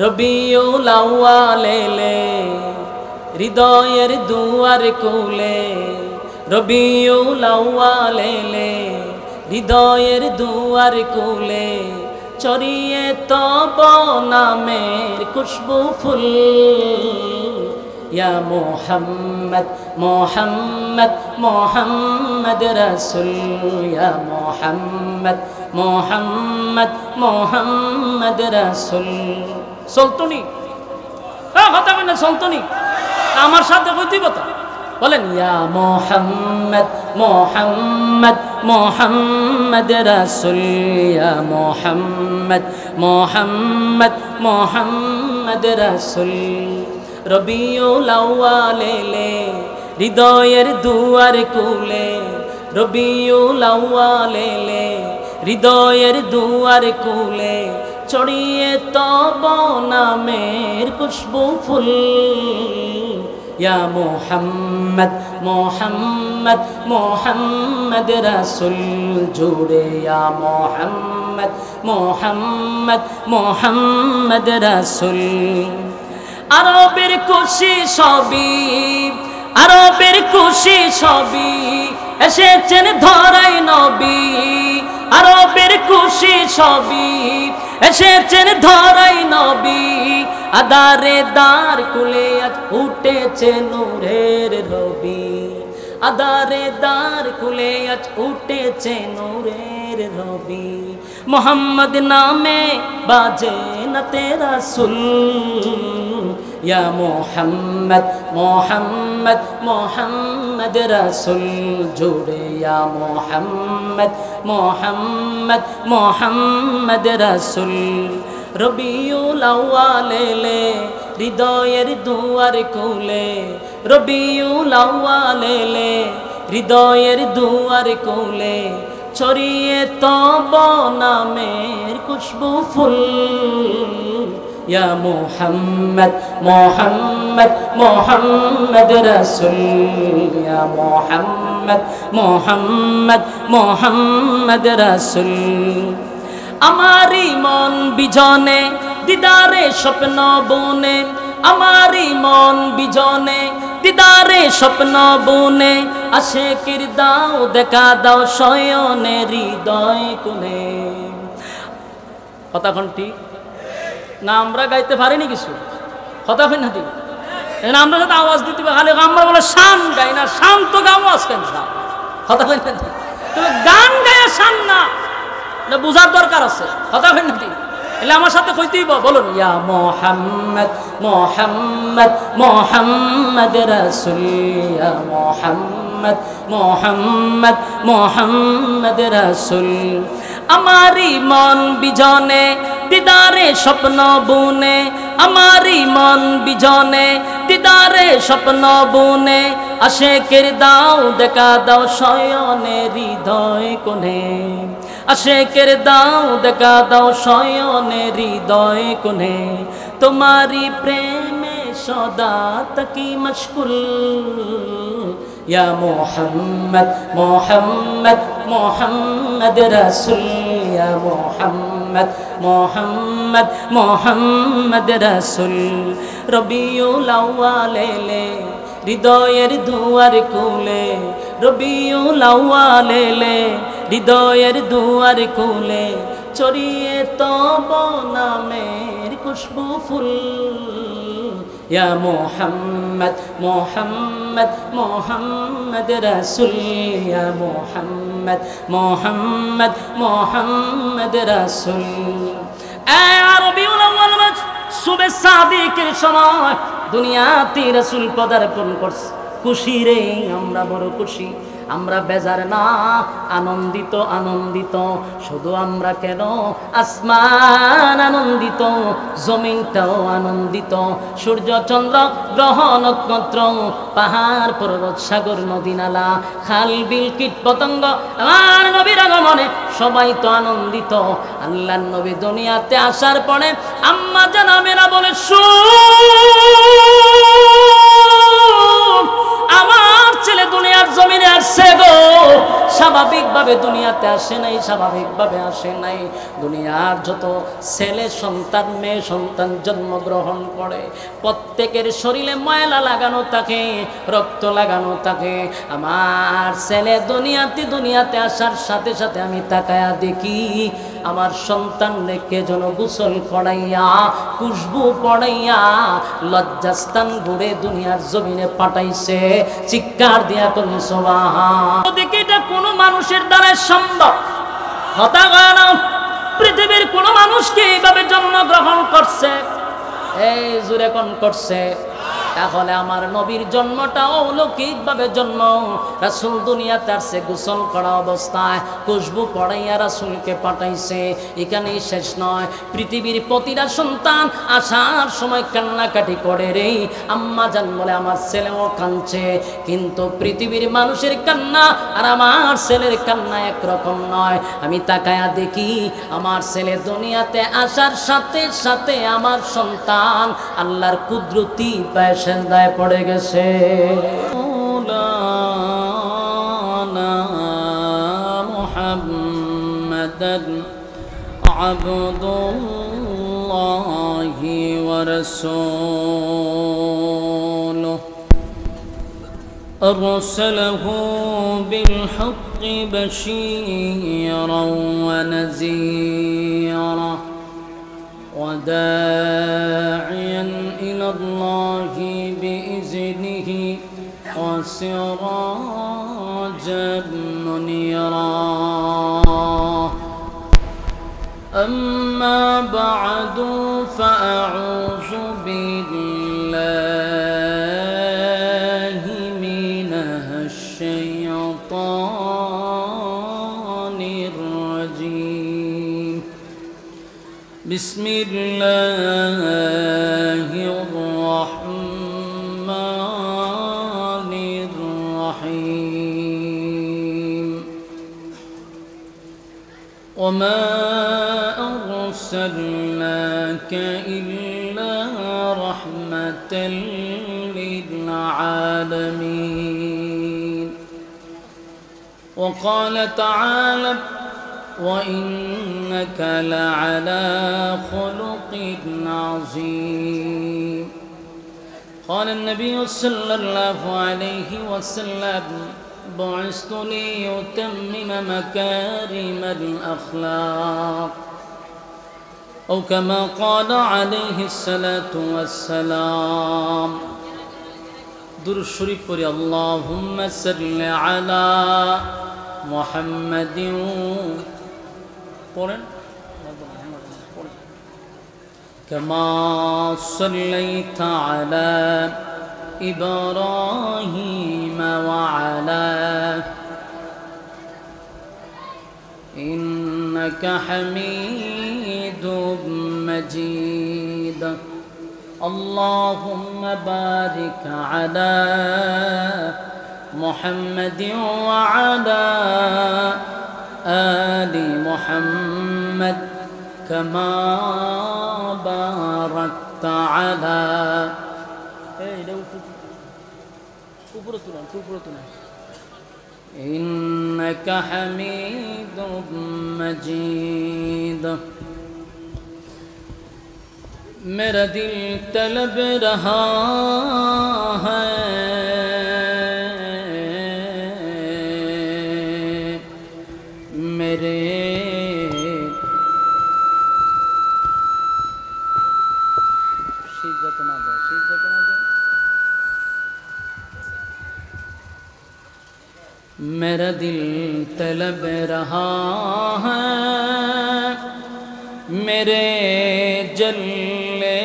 রবিউল আউয়াল এলে হৃদয়ের দুয়ার খুলে, রবিউল আউয়াল এলে হৃদয়ের দুয়ার খুলে, ছড়িয়ে তব নামের খুশবু ফুল। ইয়া মুহাম্মদ মুহাম্মদ মুহাম্মদ রাসূল, ইয়া মুহাম্মদ মুহাম্মদ মুহাম্মদ রাসূল। চলতনি কথা বলেন, চলতনি আমার সাথে কইতে কথা বলেন। ইয়া মুহাম্মদ মুহাম্মদ মুহাম্মদ রাসূল, ইয়া মুহাম্মদ মুহাম্মদ মুহাম্মদ রাসূল। রবিউল আউয়াল এলে হৃদয়ের দুয়ার খুলে, রবিউল আউয়াল এলে হৃদয়ের দুয়ার খুলে, ছড়িয়ে তব নামের খুশবু ফুল। ইয়া মুহাম্মদ মুহাম্মদ মুহাম্মদ রাসূল, জুড়ে ইয়া মুহাম্মদ মুহাম্মদ মুহাম্মদ রাসূল। আরবের খুশি সবই, আরবের খুশি সবই, এসেছেন ধরাই নবী। আরবের খুশি সবই, এসেছেন ধরাই নবী। আদারে দ্বার খুলে আজ উঠেছে নূরের রবি, আদারে দ্বার খুলে আজ উঠেছে নূরের রবি। মোহাম্মদ নামে বাজে না তেরা সুল, ইয়া মুহাম্মদ মুহাম্মদ মুহাম্মদ রাসূল, জুড়ে ইয়া মুহাম্মদ মুহাম্মদ মুহাম্মদ রাসূল। রবিউল আউয়াল এলে হৃদয়ের দুয়ার খুলে, রবিউল আউয়াল এলে হৃদয়ের দুয়ার খুলে, ছড়িয়ে তব নামের খুশবু ফুল। ইয়া মুহাম্মদ মুহাম্মদ মুহাম্মদ রাসূল, ইয়া মুহাম্মদ মুহাম্মদ মুহাম্মদ রাসূল। আমারি মন বিজনে দিদারে স্বপ্ন বুনে, আমারি মন বিজনে দিদারে স্বপ্ন বুনে, আশিকির দাও দেখা দাও শয়নে হৃদয় কোণে। কথা কোনটি না আমরা গাইতে পারিনি কিছু কথা কই না দি, আমরা যাতে আওয়াজ দিতে খালি আমরা বলে শান গাই না, শান্ত গাও আজকে কথা কই না। তবে গান গায়ে শান না বুঝার দরকার আছে কথা কই না দি, এলে আমার সাথে কইতেই বলুন। ইয়া মুহাম্মদ মুহাম্মদ মুহাম্মদ রাসূল, ইয়া মুহাম্মদ মুহাম্মদ মুহাম্মদ রাসূল। আমারি মন বিজনে দিদারে স্বপ্ন বুনে, আমারি মন বিজনে দিদারে স্বপ্ন বুনে, আশিকের দাও দেখা দাও শয়নে হৃদয় কোণে, আশিকের দাও দেখা দাও শয়নে হৃদয় কোণে। তোমারি প্রেমে সদা তাকি মশগুল, ইয়া মুহাম্মদ মুহাম্মদ মুহাম্মদ রাসূল, ইয়া মুহাম্মদ মুহাম্মদ মুহাম্মদ রাসূল। রবিউল আউয়াল এলে হৃদয়ের দুয়ার খুলে, রবিউল আউয়াল এলে হৃদয়ের দুয়ার খুলে, ছড়িয়ে তব নামের খুশবু ফুল। ইয়া মুহাম্মদ মুহাম্মদ মুহাম্মদ রাসূল, ইয়া মুহাম্মদ মুহাম্মদ মুহাম্মদ রাসূল। রবিউল আউয়াল মাস শুবে সাদিকের সময় দুনিয়াতে রাসূল পদার্পণ করছে। খুশি রে আমরা বড় খুশি, আমরা বেজার না আনন্দিত আনন্দিত। শুধু আমরা কেন আসমান আনন্দিত, জমিনটাও আনন্দিত, সূর্য চন্দ্র গ্রহ নক্ষত্র পাহাড় পর্বত সাগর নদী নালা খাল বিল কীট পতঙ্গ আমার নবীর আগমনে সবাই তো আনন্দিত। আল্লাহর নবী দুনিয়াতে আসার পরে আম্মা জান আমেনা বলে আমার ছেলে দুনিয়ার জমিনে আসছে গো, স্বাভাবিকভাবে দুনিয়াতে আসে নাই, স্বাভাবিকভাবে আসে নাই। দুনিয়ার যত ছেলে সন্তান মেয়ে সন্তান জন্মগ্রহণ করে প্রত্যেকের শরীরে ময়লা লাগানো থাকে, রক্ত লাগানো থাকে। আমার ছেলে দুনিয়াতে আসার সাথে সাথে আমি তাকায়া দেখি আমার সন্তানকে যেন গোসল করাইয়া খুশবু পড়াইয়া লজ্জাস্থান ঘুরে দুনিয়ার জমিনে পাঠাইছে। চিৎকার দিয়া করলি সুবহান। দেখি এটা কোনো মানুষের দ্বারা সম্ভব হতে পারে না। পৃথিবীর কোন মানুষকে এইভাবে জন্মগ্রহণ করছে? এই জুরে কোন করছে? তাহলে আমার নবীর জন্মটা অলৌকিকভাবে জন্ম। রাসূল দুনিয়াতে আসছে গোসল করা অবস্থায়, খুশবু পড়াইয়া রাসূলকে পাঠাইছে। এখানেই শেষ নয়, পৃথিবীর প্রতিটা সন্তান আসার সময় কান্নাকাটি করে রে আম্মা জান বলে আমার ছেলেও কাঁদছে। কিন্তু পৃথিবীর মানুষের কান্না আর আমার ছেলের কান্না একরকম নয়। আমি তাকায়া দেখি আমার ছেলে দুনিয়াতে আসার সাথে সাথে আমার সন্তান আল্লাহর কুদরতি পায় সেজদায় পড়ে গেছে। মাওলানা মুহাম্মাদান আবদুল্লাহি ওয়া রাসূলুহু আরসালাহু বিল হাক্কি বাশীরান ওয়া নাযীরা وداعيا إلى الله بإذنه وسراجا منيرا أما بعد فأعوذ بالله من الشيطان الرجيم بسم الله الرحمن الرحيم وما أرسلناك إلا رحمة للعالمين وقال تعالى وإنك لعلى خلق عظيم قال النبي صلى الله عليه وسلم بعثت لأتمم مكارم الأخلاق أو كما قال عليه الصلاة والسلام درود شريف قولي اللهم صل على محمد كما صليت على إبراهيم وعلى إنك حميد مجيد اللهم بارك على محمد وعلى آل محمد كما باركت على إنك حميد مجيد मेरा दिल तलब रहा है मेरे मेरा दिल तलब रहा है मेरे जले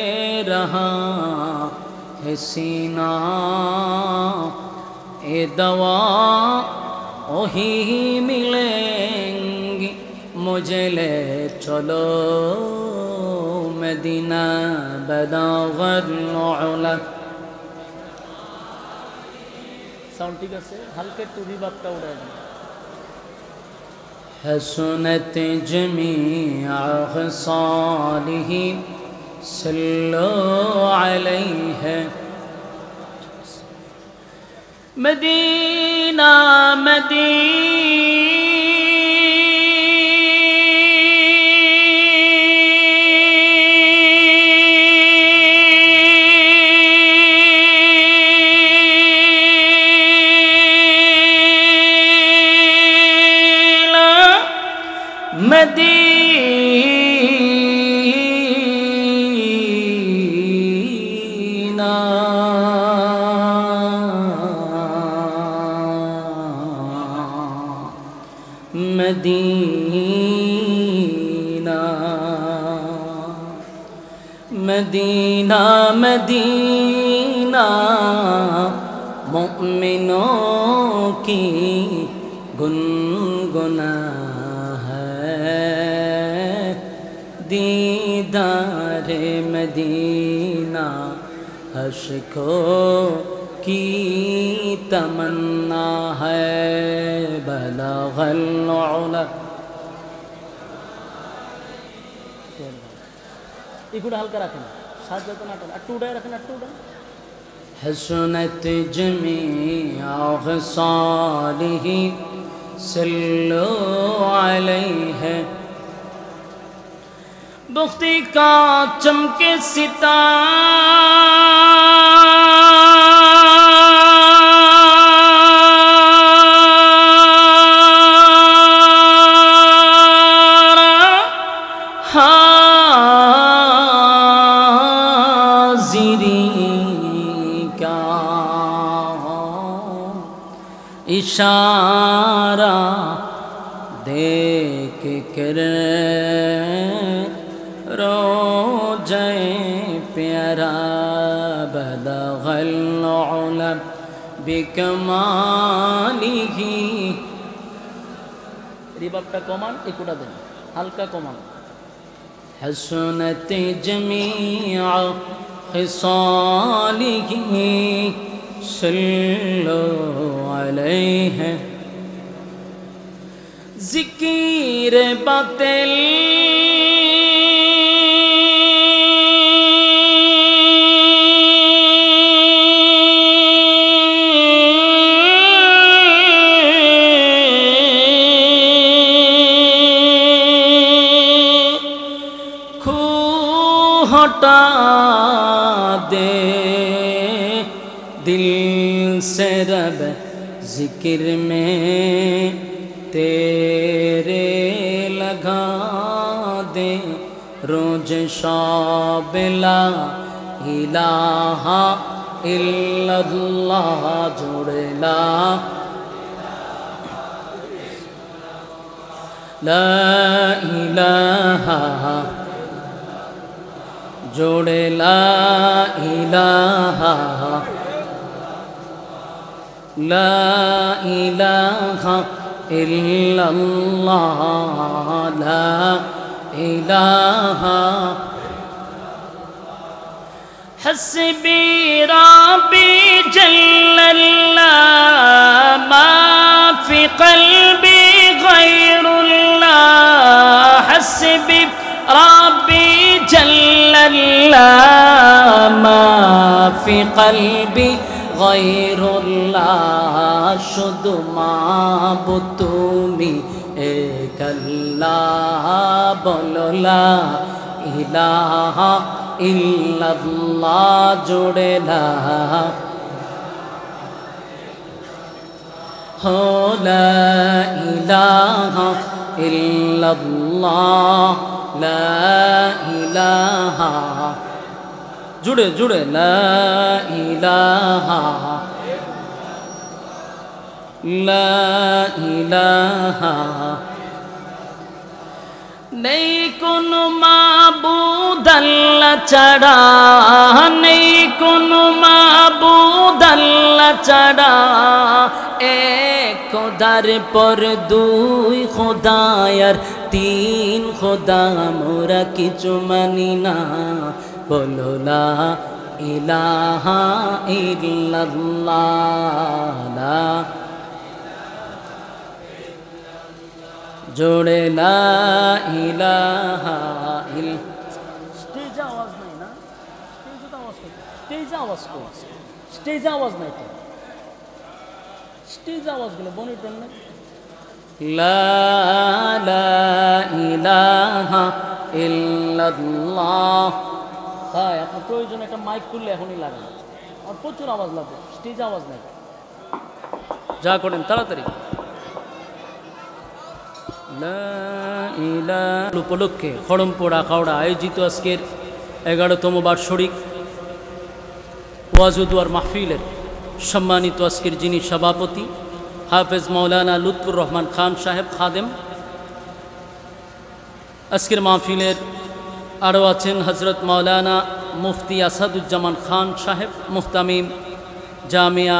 रहा है सीना ए दवा वही मिलेंगी मुझे ले चलो मदीना बदागल उला साउंड ठीक है हल्के टू रिवर्ब उड़ा हसनत जमीअ ख़सालिही सल्लु अलैहि मदीना मदीना مدینہ مدینہ مومنوں کی گنگنا ہے، دیدار مدینہ عاشقوں کی تمنا ہے، بلغ العلا۔ এগুলো হালকা রাখেন, সাজ যাতে না টান, একটু উড়ায় রাখেন, একটু উড়ায়। حسنت جميع خصاله صلوا علیہ، بختی کا چمکے اشارہ دیکھ کر روضہ پیارا، بلغ العلا بکمالہ۔ রিবাবটা কমান, একটু দেন, হালকা কমান। حسنت جميع خصاله صلوا علیہ، ذکر باطل کھو ہٹا دے دل سے رب، ذکر میں تیرے لگا دے روز شب، لا الہ الا اللہ، جوڑ لا الہ، جوڑ لا الہ لا الہ الا اللہ، لا الہ۔ حسبی ربی جل اللہ، ما فی قلبی غیر اللہ، حسبی ربی جل اللہ، ما فی قلبی غیر اللہ، শুধু মাবুদ তুমি এক আল্লাহ, বলো লা ইলাহা ইল্লাল্লাহ, জোড়ে লা হো লা ইলাহা ইল্লাল্লাহ, লা ইলাহা, জুড়ে জুড়ে লা ইলাহা লা ইলাহা। নেই কোনো মাবুদ আল্লাহ ছাড়া, নেই কোনো মাবুদ আল্লাহ ছাড়া, এক খোদার পর দুই খোদা আর তিন খোদা, মোরা কিছু মানি না, বলো লা ইলাহা ইল্লাল্লাহ, লা জোড়ে লা ইলাহা ইল। স্টেজে আওয়াজ নাই না, স্টেজে তো আওয়াজ করছে, স্টেজে আওয়াজ করছে, স্টেজে আওয়াজ নাই তো, স্টেজে আওয়াজ গেলে মনিটর নেই। লা লা ইলাহা ইল্লাল্লাহ। হ্যাঁ, আপনার প্রয়োজন একটা মাইক খুললে এখনই লাগান, আর প্রচুর আওয়াজ লাগবে, স্টেজে আওয়াজ নাই। যা করেন তাড়াতাড়ি। উপলক্ষে খড়মপোড়া খাওড়া আয়োজিত আজকের 11তম বার্ষিক ওয়াজ ও দুয়ার মাহফিলের সম্মানিত আজকের যিনি সভাপতি হাফেজ মাওলানা লুৎফুর রহমান খান সাহেব খাদেম, আজকের মাহফিলের আরও আছেন হজরত মাওলানা মুফতি আসাদুজ্জামান খান সাহেব, মুহতামিম জামিয়া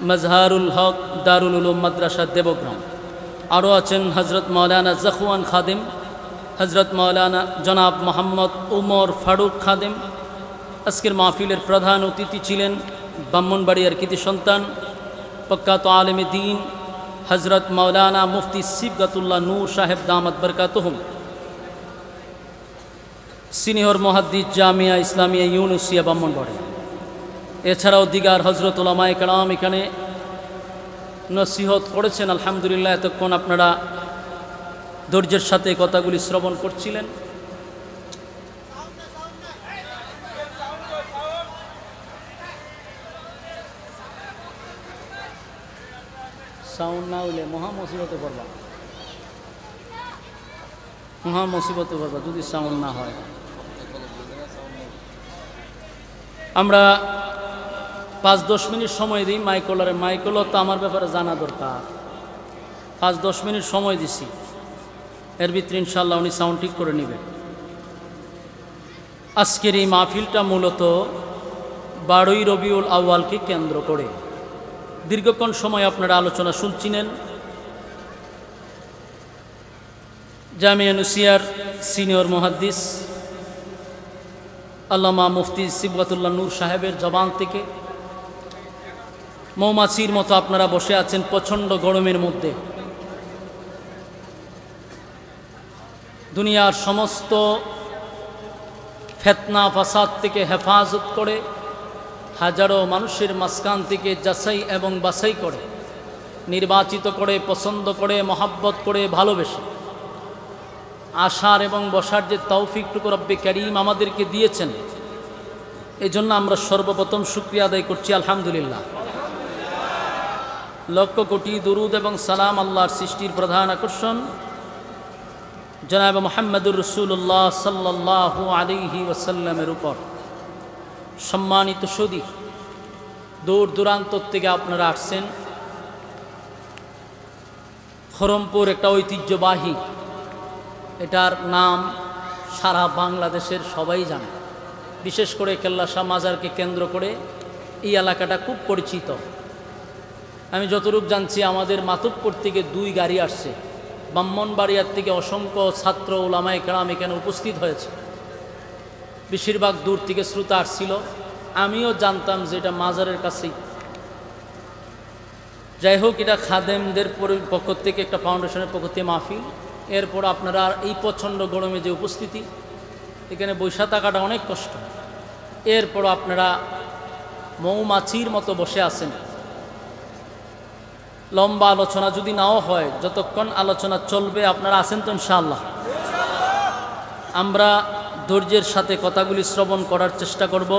মজহারুল হক দারুল উলুম মাদ্রাসা দেবগ্রাম। আরও আছেন হজরত মাওলানা জখওয়ান খাদিম, হজরত মাওলানা জনাব মোহাম্মদ উমর ফারুক খাদিম। আজকের মাহফিলের প্রধান অতিথি ছিলেন ব্রাহ্মণবাড়িয়ার কৃতি সন্তান প্রখ্যাত আলেম দ্বীন হজরত মাওলানা মুফতি সিবগাতুল্লাহ নূর সাহেব দামাত বরকাতুহুম, সিনিয়র মুহাদ্দিস জামিয়া ইসলামিয়া ইউনুসিয়া ব্রাহ্মণবাড়ি। এছাড়াও দিগার হজরত উলামায়ে কেরাম এখানে নসিহত করেছেন। আলহামদুলিল্লাহ, এতক্ষণ আপনারা ধৈর্যের সাথে কথাগুলি শ্রবণ করছিলেন। সাউন্ড না হইলে মহা মুসিবতে পড়বা, মহা মুসিবতে পড়বা যদি সাউন্ড না হয়। আমরা 5-10 মিনিট সময় দিই মাইকলারে। মাইকলও তো আমার ব্যাপারে জানা দরকার। 5-10 মিনিট সময় দিছি, এর ভিতরে ইনশাআল্লাহ উনি সাউন্ড ঠিক করে নেবেন। আজকের এই মাহফিলটা মূলত 12ই রবিউল আউয়ালকে কেন্দ্র করে দীর্ঘক্ষণ সময় আপনারা আলোচনা শুনছিলেন। জামিয়া নুসিয়ার সিনিয়র মুহাদ্দিস আল্লামা মুফতি সিবগাতুল্লাহ নূর সাহেবের জবান থেকে মৌমাছির মতো আপনারা বসে আছেন প্রচণ্ড গরমের মধ্যে। দুনিয়ার সমস্ত ফিতনা ফাসাদ থেকে হেফাজত করে হাজারো মানুষের মাঝখান থেকে যাচাই এবং বাছাই করে নির্বাচিত করে পছন্দ করে মহাব্বত করে ভালোবেসে আসার এবং বসার যে তৌফিকটুকু রব্বে কারীম আমাদেরকে দিয়েছেন, এই জন্য আমরা সর্বপ্রথম শুকরিয়া আদায় করছি আলহামদুলিল্লাহ। লক্ষ কোটি দুরুদ এবং সালাম আল্লাহর সৃষ্টির প্রধান আকর্ষণ জনাব মুহাম্মদুর রাসূলুল্লাহ সাল্লাল্লাহু আলাইহি ওয়াসাল্লামের উপর। সম্মানিত সুধী, দূর দূরান্ত থেকে আপনারা আসছেন। খরমপুর একটা ঐতিহ্যবাহী, এটার নাম সারা বাংলাদেশের সবাই জানে। বিশেষ করে কেল্লা শাহ মাজারকে কেন্দ্র করে এই এলাকাটা খুব পরিচিত। আমি যতটুকু জানছি আমাদের মাতুব্বর থেকে 2 গাড়ি আসছে, ব্রাহ্মণবাড়িয়ার থেকে অসংখ্য ছাত্র উলামায়ে কেরাম এখানে উপস্থিত হয়েছে। বেশিরভাগ দূর থেকে শ্রোতা আসছিল। আমিও জানতাম যে এটা মাজারের কাছেই। যাই হোক, এটা খাদেমদের পক্ষ থেকে একটা ফাউন্ডেশনের পক্ষ থেকে মাহফিল। এরপর আপনারা এই প্রচণ্ড গরমে যে উপস্থিতি, এখানে বৈশা থাকাটা অনেক কষ্ট। এরপর আপনারা মৌমাছির মতো বসে আছেন। লম্বা আলোচনা যদি নাও হয়, যতক্ষণ আলোচনা চলবে আপনারা আছেন তো ইনশাআল্লাহ। আমরা ধৈর্যের সাথে কথাগুলি শ্রবণ করার চেষ্টা করব।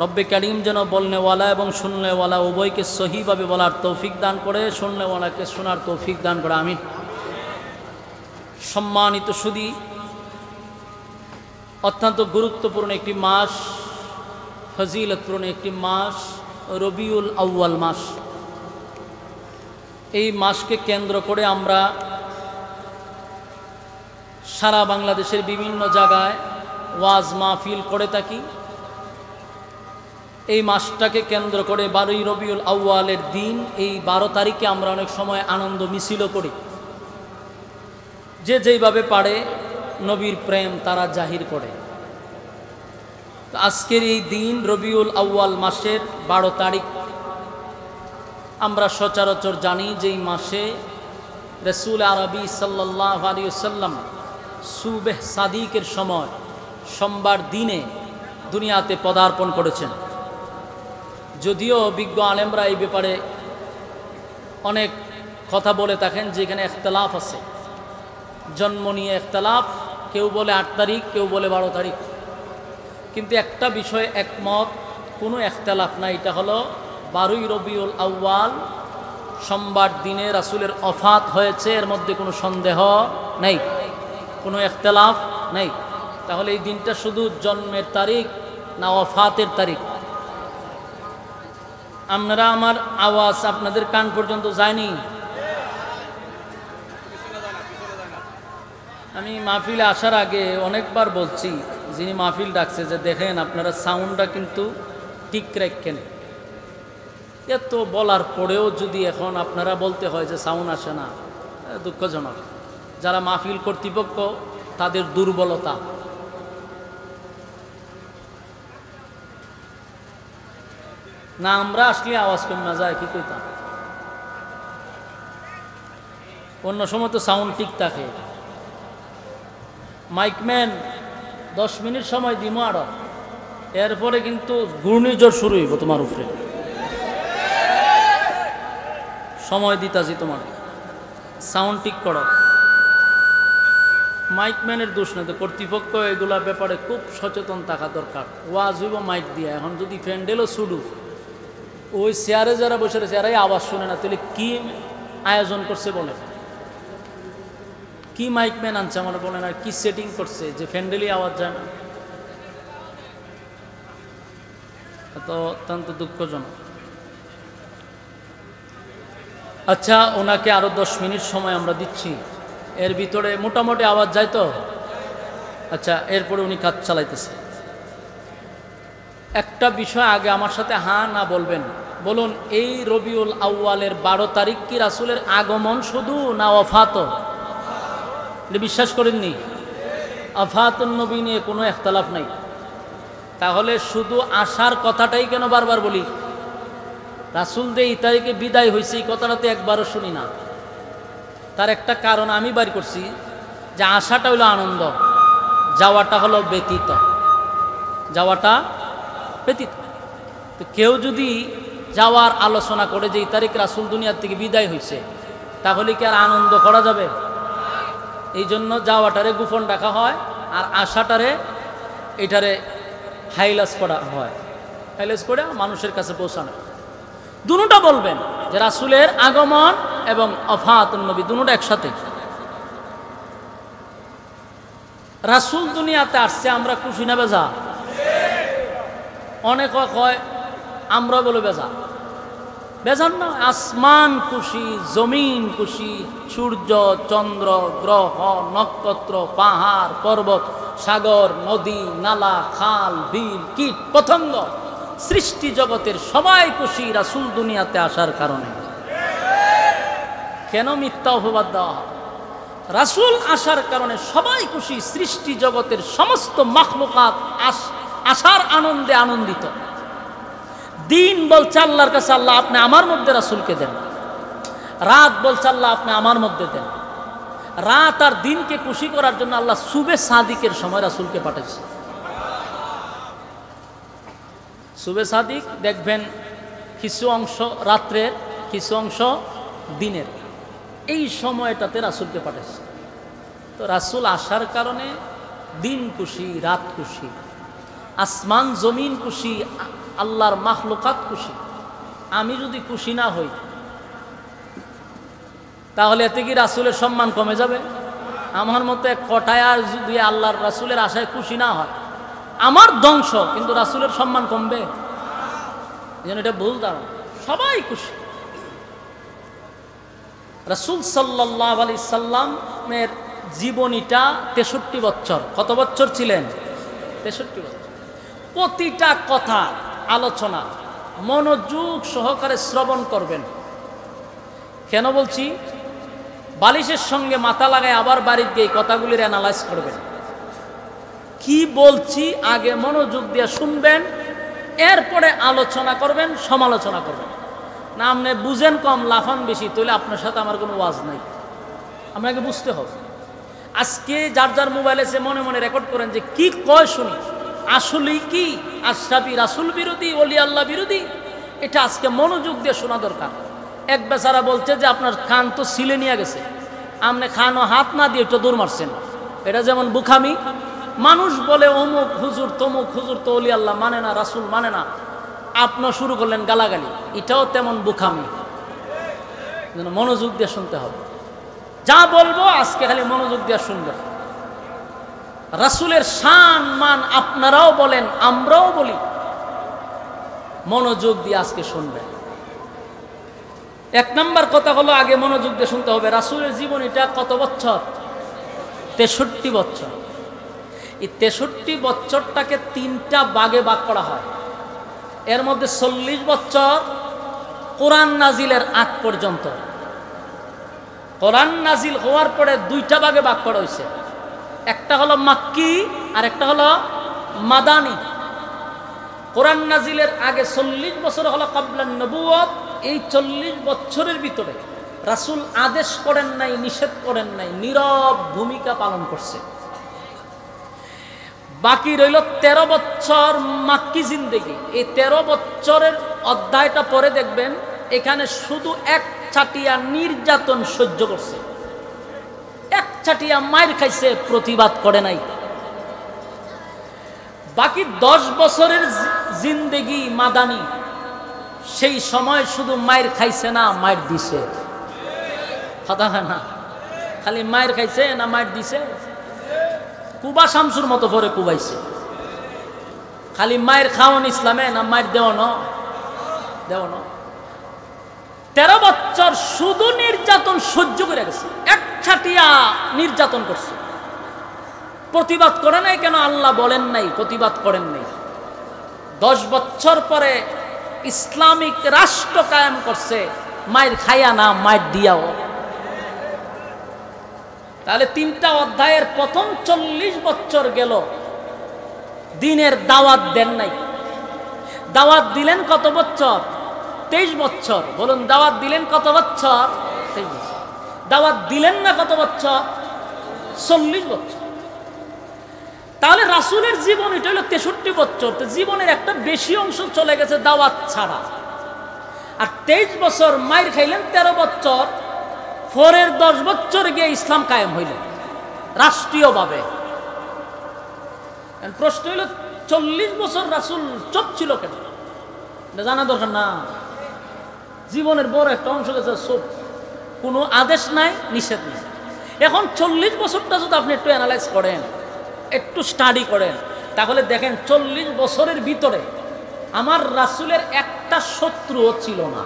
রব্বে কারীম যেন বলনেওয়ালা এবং শুননেওয়ালা উভয়কে সহিভাবে বলার তৌফিক দান করে, শুননেওয়ালাকে শোনার তৌফিক দান করে, আমিন। সম্মানিত সুধী, অত্যন্ত গুরুত্বপূর্ণ একটি মাস, ফজিলতপূর্ণ একটি মাস রবিউল আউয়াল মাস। এই মাসকে কেন্দ্র করে আমরা সারা বাংলাদেশের বিভিন্ন জায়গায় ওয়াজ মাহফিল করে থাকি। এই মাসটাকে কেন্দ্র করে 12ই রবিউল আউয়ালের দিন, এই 12 তারিখে আমরা অনেক সময় আনন্দ মিছিলও করি। যে যেইভাবে পারে নবীর প্রেম তারা জাহির করে। আজকের এই দিন রবিউল আউয়াল মাসের 12 তারিখ। আমরা সচরাচর জানি যে এই মাসে রাসূল আরবি সাল্লাল্লাহু আলাইহি ওয়াসাল্লাম সুবহ সাদিকের সময় সোমবার দিনে দুনিয়াতে পদার্পণ করেছেন। যদিও বিজ্ঞ আলেমরা এই ব্যাপারে অনেক কথা বলে থাকেন যে এখানে ইখতিলাফ আছে, জন্ম নিয়ে ইখতিলাফ। কেউ বলে 8 তারিখ, কেউ বলে 12 তারিখ। কিন্তু একটা বিষয়ে একমত, কোনো ইখতিলাফ নাই। এটা হলো 12ই রবিউল আউয়াল সোমবার দিনে রাসূলের ওফাত হয়েছে, এর মধ্যে কোনো সন্দেহ নেই, কোনো ইখতিলাফ নেই। তাহলে এই দিনটা শুধু জন্মের তারিখ না ওফাতের তারিখ? আপনারা, আমার আওয়াজ আপনাদের কান পর্যন্ত যায়নি? আমি মাহফিলে আসার আগে অনেকবার বলছি, যিনি মাহফিল ডাকছে, যে দেখেন আপনারা সাউন্ডটা কিন্তু ঠিক রাখেন। এত বলার পরেও যদি এখন আপনারা বলতে হয় যে সাউন্ড আসে না, দুঃখজনক। যারা মাহফিল কর্তৃপক্ষ তাদের দুর্বলতা। না আমরা আসলে আওয়াজ কমে যায়, কি কইতাম। অন্য সময় তো সাউন্ড ঠিক থাকে। মাইকম্যান 10 মিনিট সময় দিব, আরো এরপরে কিন্তু ঘূর্ণিঝড় শুরু হইব তোমার উপরে। সময় দিতাছি তোমার, সাউন্ড ঠিক করো। মাইকম্যানের দোষ নেই তো, কর্তৃপক্ষ এগুলা ব্যাপারে খুব সচেতন থাকা দরকার। ওয়াজ হইব মাইক দিয়ে। এখন যদি প্যান্ডেলও শুরু, ওই চেয়ারে যারা বসে রয়েছে এরাই আওয়াজ শুনে না, তাহলে কি আয়োজন করছে বলে, কি মাইকম্যান আনছে আমার বলেন, আর কি সেটিং করছে যে প্যান্ডেলই আওয়াজ যায় না। তো অত্যন্ত দুঃখজনক। আচ্ছা, ওনাকে আরো 10 মিনিট সময় আমরা দিচ্ছি, এর ভিতরে মোটামুটি আওয়াজ যায় তো। আচ্ছা, এরপরে উনি কাজ চালাইতেছে। একটা বিষয় আগে আমার সাথে হ্যাঁ না বলবেন। বলুন, এই রবিউল আউয়ালের 12 তারিখ কি রাসূলের আগমন শুধু, না ওফাত? বিশ্বাস করেননি? ওফাতুন নবী নিয়ে কোনো ইখতিলাফ নাই। তাহলে শুধু আসার কথাটাই কেন বারবার বলি? রাসূল যে এই তারিখে বিদায় হয়েছে এই কথাটা তো একবারও শুনি না। তার একটা কারণ আমি বাইর করছি, যে আসাটা হলো আনন্দ, যাওয়াটা হলো ব্যতীত। যাওয়াটা ব্যতীত। তো কেউ যদি যাওয়ার আলোচনা করে যে এই তারিখ রাসূল দুনিয়ার থেকে বিদায় হয়েছে, তাহলে কি আর আনন্দ করা যাবে? এই জন্য যাওয়াটারে গোপন রাখা হয়, আর আশাটারে এটারে হাইলাস করা হয়। হাইলাস করে মানুষের কাছে পৌঁছানো। দুটোটা বলবেন যে রাসূলের আগমন এবং ওফাতুন নবী দুটোটা একসাথে। রাসূল দুনিয়াতে আসছে, আমরা খুশি না বেজা? অনেক কয় আমরা বলে বেজা। বেজান না, আসমান খুশি, জমিন খুশি, সূর্য, চন্দ্র, গ্রহ, নক্ষত্র, পাহাড়, পর্বত, সাগর, নদী, নালা, খাল, বিল, কীট, পতঙ্গ, সৃষ্টি জগতের সবাই খুশি রাসূল দুনিয়াতে আসার কারণে। কেন মিথ্যা অপবাদ দেওয়া হয়? রাসূল আসার কারণে সবাই খুশি, সৃষ্টি জগতের সমস্ত মাখলুকাত আসার আনন্দে আনন্দিত। দিন বলছে আল্লাহর কাছে, আল্লাহ আপনি আমার মধ্যে রাসূলকে দেন। রাত বলছে আল্লাহ আপনি আমার মধ্যে দেন। রাত আর দিনকে খুশি করার জন্য আল্লাহ সুবে সাদিকের সময় রাসূলকে পাঠাইছে। সুবে সাদিক দেখবেন কিছু অংশ রাত্রের, কিছু অংশ দিনের, এই সময়টাতে রাসূলকে পাঠাইছে। তো রাসূল আসার কারণে দিন খুশি, রাত খুশি, আসমান জমিন খুশি, আল্লাহর মাখলুকাত খুশি। আমি যদি খুশি না হই, তাহলে এতে কি রাসূলের সম্মান কমে যাবে? আমার মতো এক কটায় আর যদি আল্লাহর রাসূলের আশায় খুশি না হয়, আমার ধ্বংস, কিন্তু রাসূলের সম্মান কমবে? যেন এটা ভুল ধারণা। সবাই খুশি। রাসূল সাল্লাল্লাহু আলাইহি সাল্লামের জীবনীটা 63 বছর। কত বছর ছিলেন? 63 বছর। প্রতিটা কথা আলোচনা মনোযোগ সহকারে শ্রবণ করবেন। কেন বলছি? বালিশের সঙ্গে মাথা লাগায় আবার বাড়িতে গিয়ে কথাগুলির অ্যানালাইজ করবেন। কি বলছি আগে মনোযোগ দিয়ে শুনবেন, এরপরে আলোচনা করবেন, সমালোচনা করবেন। না আপনি বুঝেন কম, লাফান বেশি, তাহলে আপনার সাথে আমার কোনো ওয়াজ নাই। আপনাকে বুঝতে হবে। আজকে যার যার মোবাইলে এসে মনে মনে রেকর্ড করেন যে কি কয় শুনি, আসলেই কি আশরাফি রাসূল বিরোধী, ওলি আল্লাহ বিরোধী, এটা আজকে মনোযোগ দিয়ে শোনা দরকার। এক বেচারা বলছে যে আপনার কান তো সিলে নিয়ে গেছে, আপনি খানো হাত না দিয়ে একটু দৌড় মারছেন। এটা যেমন বুখামি। মানুষ বলে অমুক হুজুর, তমুক হুজুর তো ওলি আল্লাহ মানে না, রাসূল মানে না, আপনিও শুরু করলেন গালাগালি। এটাও তেমন বুখামি। মনোযোগ দিয়ে শুনতে হবে। যা বলবো আজকে খালি মনোযোগ দিয়ে শুনবেন। রাসূলের শান মান আপনারাও বলেন, আমরাও বলি, মনোযোগ দিয়ে আজকে শুনবেন। এক নাম্বার কথা হলো, আগে মনোযোগ দিয়ে শুনতে হবে রাসূলের জীবনীটা কত বছর? 63 বছর। এই 63 বছরটাকে 3টা ভাগে ভাগ করা হয়। এর মধ্যে 40 বছর কোরআন নাজিলের আগ পর্যন্ত, কোরআন নাজিল হওয়ার পরে 2টা ভাগে ভাগ করা হয়েছে, একটা হলো মাক্কি আর একটা হলো মাদানী। কোরআন নাজিলের আগে 40 বছর হলো ক্বাবলান নবুয়ত। এই 40 বছরের ভিতরে রাসূল আদেশ করেন নাই, নিষেধ করেন নাই, নীরব ভূমিকা পালন করছে। বাকি রইল 13 বছর মাক্কি জিন্দেগি। এই 13 বছরের অধ্যায়টা পরে দেখবেন এখানে শুধু এক ছাটিয়া নির্যাতন সহ্য করছে, এক ছাটিয়া মাইর খাইছে, প্রতিবাদ করে নাই। বাকি 10 বছরের জিন্দেগি মাদানী, সেই সময় শুধু মাইর খাইছে না, মাইর দিছে। কথা হয় না, খালি মাইর খাইছে না মাইর দিছে। কুবা শামসুর মতো পরে কুবাইছে। খালি মায়ের খাওয়ান ইসলামে না মায়ের দেওয়ানো। 13 বছর শুধু নির্যাতন সহ্য করে গেছে, এক ছাটিয়া নির্যাতন করছে। প্রতিবাদ করে নাই কেন? আল্লাহ বলেন নাই, প্রতিবাদ করেন নাই। 10 বছর পরে ইসলামিক রাষ্ট্র কায়েম করছে, মায়ের খাইয়া না, মায়ের দিয়াও। তাহলে 3টা অধ্যায়ের প্রথম 40 বছর গেল, দিনের দাওয়াত দেন নাই। দাওয়াত দিলেন কত বছর? 23 বছর। বলুন, দাওয়াত দিলেন কত বছর? 23 বছর। দাওয়াত দিলেন না কত বছর? 40 বছর। তাহলে রাসূলের জীবন এটা হলো 63 বছর। তো জীবনের একটা বেশি অংশ চলে গেছে দাওয়াত ছাড়া। আর 23 বছর মাইর খাইলেন, 13 বছর। পরের 10 বছর গিয়ে ইসলাম কায়েম হইল রাষ্ট্রীয়ভাবে। প্রশ্ন হইল 40 বছর রাসূল চুপ ছিল কেন? জানা দরকার না। জীবনের বড় একটা অংশ গেছে চুপ, কোনো আদেশ নাই, নিষেধ নাই। এখন 40 বছরটা যদি আপনি একটু অ্যানালাইজ করেন, একটু স্টাডি করেন, তাহলে দেখেন 40 বছরের ভিতরে আমার রাসূলের একটা শত্রুও ছিল না।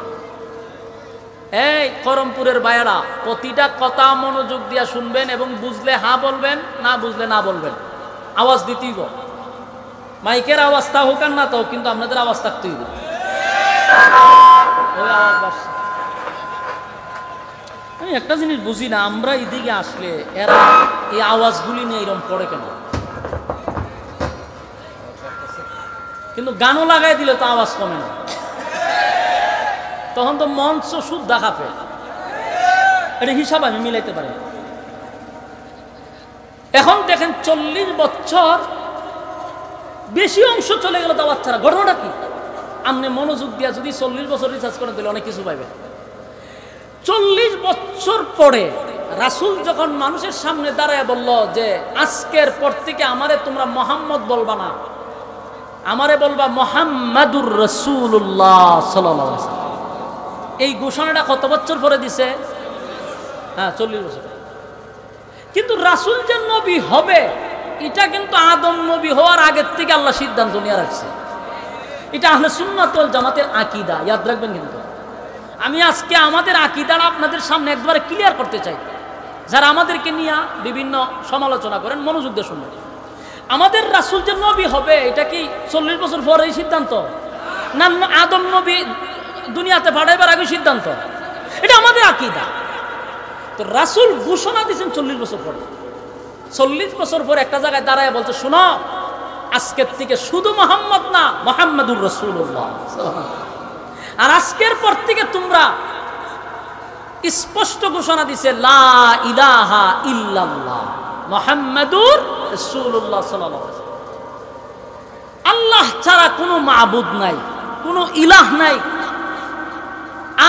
এই করমপুরের বায়ারা, প্রতিটা কথা মনোযোগ দিয়া শুনবেন এবং বুঝলে হ্যাঁ বলবেন, না বুঝলে না বলবেন। আওয়াজ দিতেই গো, মাইকের আওয়াজ তা হোক আর না তাও, কিন্তু আপনাদের আওয়াজ থাকতেই গো। আমি একটা জিনিস বুঝি না, আমরা এদিকে আসলে এরা এই আওয়াজগুলি নিয়ে এরকম পড়ে কেন? কিন্তু গানও লাগাই দিলে তো আওয়াজ কমে না, তখন তো মঞ্চ শুদ্ধ দেখাবে। এটা হিসাব আমি মিলাইতে পারি। এখন দেখেন 40 বছর বেশি অংশ চলে গেল দাওয়াত ছাড়া। ঘটনাটা কি? আপনি মনোযোগ দিয়া যদি 40 বছর রিসার্চ করেন তাহলে অনেক কিছু পাইবেন। 40 বছর পরে রাসূল যখন মানুষের সামনে দাঁড়ায় বলল যে আজকের পর থেকে আমারে তোমরা মুহাম্মদ বলবা না, আমারে বলবা মুহাম্মাদুর রাসূলুল্লাহ সাল্লাল্লাহু আলাইহি ওয়াসাল্লাম। এই ঘোষণাটা কত বছর পরে দিছে? হ্যাঁ, 40 বছর। কিন্তু রাসূল যে নবী হবে এটা কিন্তু আদম নবী হওয়ার আগের থেকে আল্লাহ সিদ্ধান্ত নিয়ে রাখছে। এটা আহলে সুন্নাত ওয়াল জামাতের আকীদা, ইয়াদ রাখবেন। কিন্তু আমি আজকে আমাদের আকীদাটা আপনাদের সামনে একবারে ক্লিয়ার করতে চাই। যারা আমাদেরকে নিয়ে বিভিন্ন সমালোচনা করেন, মনোযোগ দিয়ে শুনবেন। আমাদের রাসূল যে নবী হবে এটা কি 40 বছর পরে সিদ্ধান্ত, না আদম নবী দুনিয়াতে পাঠাইবার আগে সিদ্ধান্ত? এটা আমাদের আকীদা। তো রাসূল ঘোষণা দিয়েছেন 40 বছর পরে। 40 বছর পরে একটা জায়গায় দাঁড়ায় বলছে, শোনো, আজকের থেকে শুধু মুহাম্মদ না, মুহাম্মাদুর রাসূলুল্লাহ। আর আজকের পর থেকে তোমরা, স্পষ্ট ঘোষণা দিছে, লা ইলাহা ইল্লাল্লাহ মুহাম্মাদুর রাসূলুল্লাহ সাল্লাল্লাহু আলাইহি ওয়াসাল্লাম। আল্লাহ ছাড়া কোনো মাবুদ নাই, কোনো ইলাহ নাই।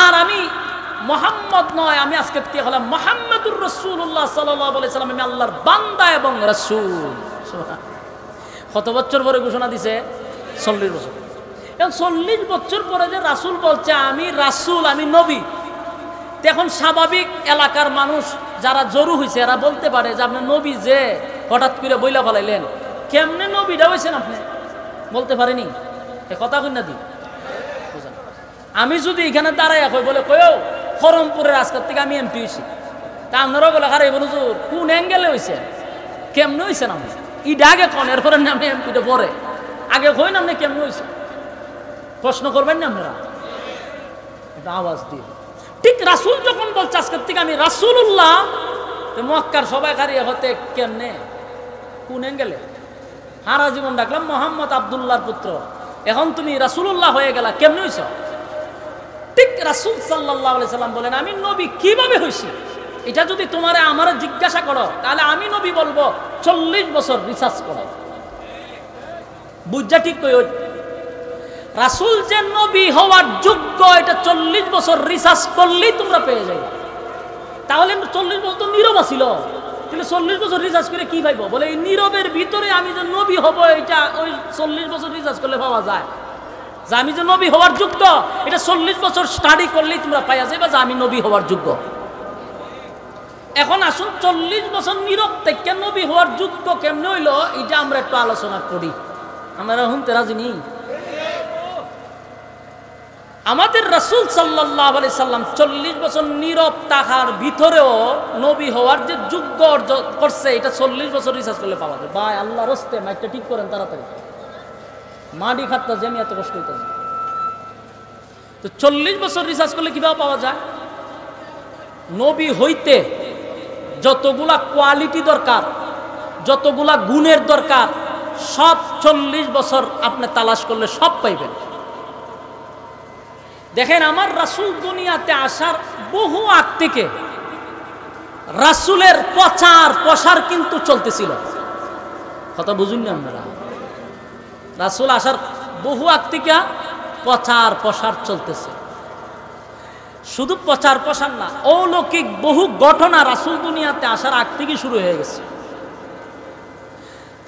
আর আমি মুহাম্মদ নয়, আমি আজকে থেকে হলাম মুহাম্মাদুর রাসূলুল্লাহ সাল্লাল্লাহু আলাইহি ওয়াসাল্লাম। আমি আল্লাহর বান্দা এবং রাসূল। কত বছর পরে ঘোষণা দিছে? 40 বছর। এখন 40 বছর পরে যে রাসূল বলছে আমি রাসূল, আমি নবী, তখন স্বাভাবিক এলাকার মানুষ যারা জরু হয়েছে এরা বলতে পারে যে আপনি নবী যে হঠাৎ করে বইলা ফেলাইলেন, কেমনে নবীটা হয়েছেন আপনি? বলতে পারেনি। এ কথা কই না দি। আমি যদি এখানে দাঁড়াই কই বলে কয়ও করমপুরের আজকের থেকে আমি এমপি হয়েছি, তা আপনারাও বলে আরে হুজুর কোন অ্যাঙ্গেলে হয়েছে? কেমনে হয়েছে না ইটা আগে কন, এরপরে আমি এমপিটা পরে আগে কই না আপনি কেমনে হয়েছে, প্রশ্ন করবেন না আপনারা, এটা আওয়াজ দিয়ে। ঠিক রাসূল যখন বলছে আজকের থেকে আমি রাসূলুল্লাহ, মক্কার সবাই খারিয়ে হতে কেমনে কোন অ্যাঙ্গেলে, সারা জীবন ডাকলাম মোহাম্মদ আব্দুল্লাহর পুত্র, এখন তুমি রাসূলুল্লাহ হয়ে গেলা, কেমনে হইছ? ঠিক রাসূল সাল্লাল্লাহু আলাইহি সাল্লাম বলেন আমি নবী কিভাবে হইছি, এটা যদি তোমারে আমারে জিজ্ঞাসা করো তাহলে আমি নবী বলবো 40 বছর রিসার্চ করো। বুঝা ঠিক কই, রাসূল যে নবী হওয়ার যোগ্য এটা 40 বছর রিসার্চ করলেই তোমরা পেয়ে যাবে। তাহলে 40 বছর তো নীরব ছিল, তাহলে 40 বছর রিসার্চ করে কি পাইবো? বলে এই নীরবের ভিতরে আমি যে নবী হব এটা ওই 40 বছর রিসার্চ করলে পাওয়া যায়, যে আমি যে নবী হওয়ার যোগ্য এটা 40 বছর স্টাডি করলেই তোমরা পাইয়া যাবে যে আমি নবী হওয়ার যোগ্য। এখন আসুন 40 বছর নীরব থেকে নবী হওয়ার যোগ্য কেমনে হইলো এটা আমরা একটু আলোচনা করি। আমরা শুনতে রাজি নি? আমাদের রাসূল সাল্লাল্লাহু আলাইহি সাল্লাম 40 বছর নীরব থাকার ভিতরেও নবী হওয়ার যে যোগ্য অর্জন করছে এটা 40 বছর রিসার্চ করলে পাওয়া যায়। ভাই আল্লাহর রাস্তে মাইকটা ঠিক করেন তাড়াতাড়ি, মাটি খাটতা যে আমি এত কষ্ট হইতেছি। তো 40 বছর রিসার্চ করলে কিভাবে পাওয়া যায়? নবী হইতে যতগুলা কোয়ালিটি দরকার, যতগুলা গুণের দরকার, সব 40 বছর আপনি তালাশ করলে সব পাইবেন। দেখেন আমার রাসূল দুনিয়াতে আসার বহু আগ থেকে রাসূলের প্রচার প্রসার কিন্তু চলতেছিল। কথা বুঝুন না আপনারা? রাসূল আসার বহু আগ থেকে প্রচার প্রসার চলতেছে। শুধু প্রচার প্রসার না, অলৌকিক বহু ঘটনা রাসূল দুনিয়াতে আসার আগ থেকে শুরু হয়ে গেছে।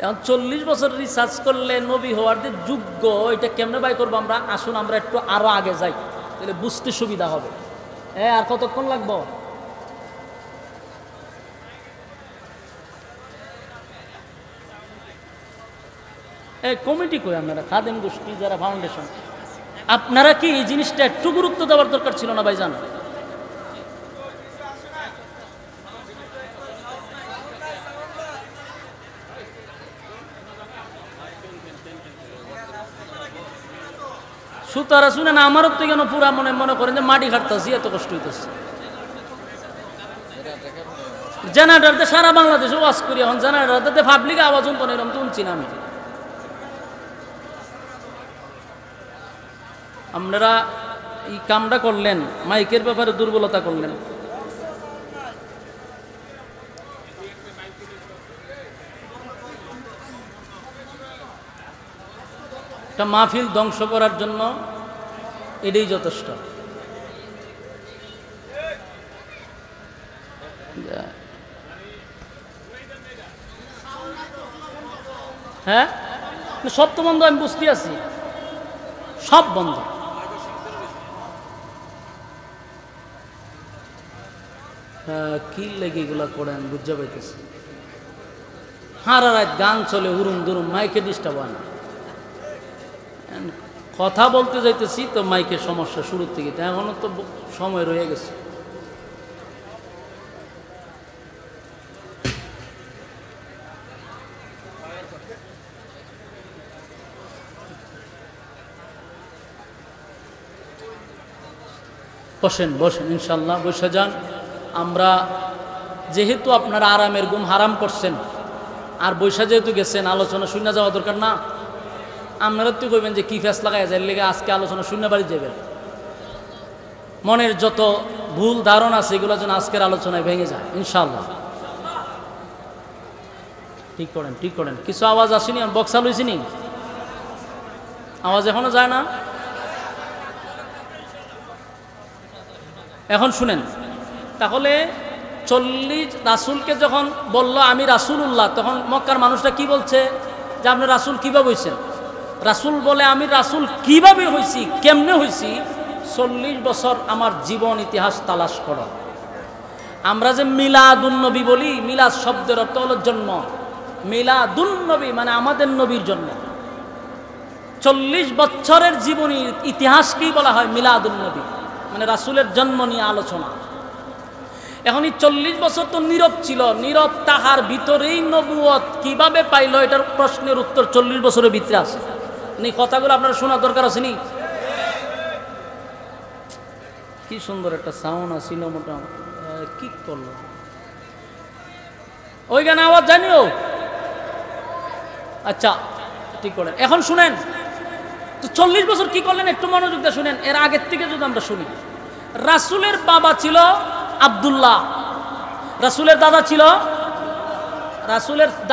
এখন 40 বছর রিসার্চ করলে নবী হওয়ার যে যোগ্য এটা কেমনে বাই করবো আমরা? আসুন আমরা একটু আরো আগে যাই, তাহলে বুঝতে সুবিধা হবে। আর কতক্ষণ লাগবো? এই কমিটি কই আপনারা, খাদেম গোষ্ঠী যারা ফাউন্ডেশন, আপনারা কি এই জিনিসটা একটু গুরুত্ব দেওয়ার দরকার ছিল না ভাইজান? সুতারা শুনে না, আমারও তো কেন পুরা মনে করেন যে মাটি খাটতেছি, এত কষ্ট হইতেছে। জেনারেটরতে সারা বাংলাদেশে ওয়াজ করি, এখন জেনারেটরতে পাবলিক আওয়াজ তো এরকম তো শুনছি না আমি। আপনারা এই কামটা করলেন, মাইকের ব্যাপারে দুর্বলতা করলেন। একটা মাহফিল ধ্বংস করার জন্য এটাই যথেষ্ট। হ্যাঁ, সব তো বন্ধ, আমি বুঝতে আছি, সব বন্ধ। কি লেগে এগুলা করেন বুঝতে পাইতেছি। সারা রাত গান চলে, উরুম দুরুম, মাইকে ডিস্টার্ব হয় না। কথা বলতে যাইতেছি তো মাইকের সমস্যা শুরুর থেকে, এখনো তো সময় রয়ে গেছে। বসেন বসেন, ইনশাল্লাহ বসে যান। আমরা যেহেতু আপনারা আরামের ঘুম হারাম করছেন, আর বৈশা যেহেতু গেছেন, আলোচনা শূন্য যাওয়া দরকার না। আপনারা তো কইবেন যে কি ফেস লাগাই যায়, লেগে আজকে আলোচনা শূন্য বাড়ি যাবেন। মনের যত ভুল ধারণা আছে এগুলো যেন আজকের আলোচনায় ভেঙে যায় ইনশাল্লাহ। ঠিক করেন, ঠিক করেন। কিছু আওয়াজ আসেনি, বক্সা লইছিনি, আওয়াজ এখনো যায় না। এখন শুনেন, তাহলে 40 রাসূলকে যখন বলল আমি রাসূলুল্লাহ, তখন মক্কার মানুষরা কি বলছে যে আপনি রাসূল কিভাবে হইছেন? রাসূল বলে আমি রাসূল কিভাবে হইছি, কেমনে হইছি? 40 বছর আমার জীবন ইতিহাস তালাশ করো। আমরা যে মিলাদুন্নবী বলি, মিলাদ শব্দের অর্থ হলো জন্ম, মিলাদুন্নবী মানে আমাদের নবীর জন্ম। 40 বছরের জীবনীর ইতিহাসকেই বলা হয় মিলাদুন্নবী, মানে রাসূলের জন্ম নিয়ে আলোচনা। এখন এই 40 বছর তো নীরব ছিল, নীরব তাহার ভিতরেই নবুয়ত কিভাবে পাইল, এটার প্রশ্নের উত্তর 40 বছরের ভিতরে আছে। এই কথাগুলো আপনারা শোনার দরকার আছে নি? কি সুন্দর একটা সাউন্ড আছিল, মোটামুটি কি করলো ওই গানে আওয়াজ জানিও। আচ্ছা ঠিক করেন, এখন শুনেন তো 40 বছর কি করলেন একটু মনোযোগ দিয়ে শুনেন। এর আগের থেকে যদি আমরা শুনি, রাসূলের বাবা ছিল আব্দুল্লাহ, রাসূলের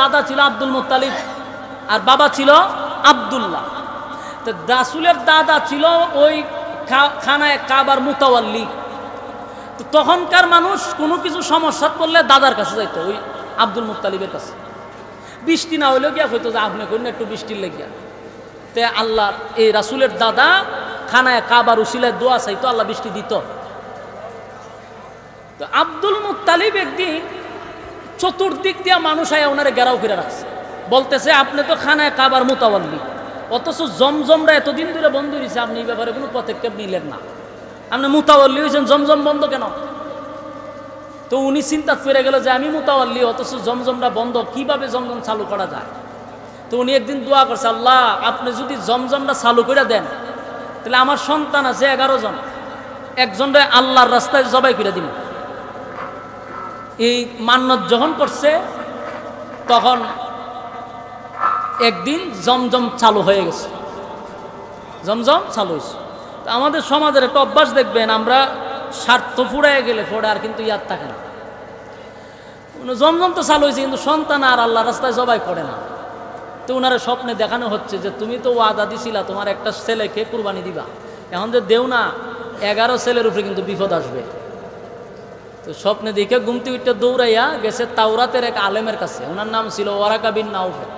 দাদা ছিল আব্দুল মুত্তালিব, আর বাবা ছিল আব্দুল্লাহ। তো রাসূলের দাদা ছিল ওই খানায় কাবার মুতাওয়াল্লি। তো তখনকার মানুষ কোনো কিছু সমস্যা করলে দাদার কাছে যাইতো, ওই আব্দুল মুত্তালিবের কাছে। বৃষ্টি না হইলেও গিয়া হইতো যে আপনি করেন একটু বৃষ্টির লেগিয়া। তে আল্লাহ এই রাসূলের দাদা খানায় কাবার উসিলায় দোয়া চাইতো, আল্লাহ বৃষ্টি দিত। তো আব্দুল মুত্তালিব একদিন চতুর্দিক দিয়া মানুষ আয়া ওনারে গেরাও ফিরে রাখছে, বলতেছে আপনি তো খানায় কাবার মুতাওয়াল্লি, অথচ জমজমরা এতদিন ধরে বন্ধ হয়েছে, আপনি এই ব্যাপারে কোনো পদক্ষেপ নিলেন না, আপনি মুতাওয়াল্লি হয়েছেন, জমজম বন্ধ কেন? তো উনি চিন্তা করে গেল যে আমি মুতাওয়াল্লি, অথচ জমজমটা বন্ধ, কিভাবে জমজম চালু করা যায়? তো উনি একদিন দোয়া করছে, আল্লাহ আপনি যদি জমজমটা চালু করে দেন তাহলে আমার সন্তান আছে 11 জন, একজনরে আল্লাহর রাস্তায় জবাই করে দিন। এই মান্নত যখন করছে তখন একদিন জমজম চালু হয়ে গেছে, জমজম চালু হয়েছে। তো আমাদের সমাজের একটা অভ্যাস দেখবেন, আমরা স্বার্থ ফুরায় গেলে পরে আর কিন্তু ইয়াদ থাকে না। জমজম তো চালু হয়েছে কিন্তু সন্তান আর আল্লাহ রাস্তায় জবাই করে না। তো ওনারা স্বপ্নে দেখানো হচ্ছে যে তুমি তো ওয়াদা দিছিলা তোমার একটা ছেলেকে কুরবানি দিবা, এখন যে দেও না 11 ছেলের উপরে কিন্তু বিপদ আসবে। তো স্বপ্নে দেখে ঘুমতে উঠতে দৌড়াইয়া গেছে তাওরাতের এক আলেমের কাছে, ওনার নাম ছিল ওয়ারাকা বিন নাউফেল।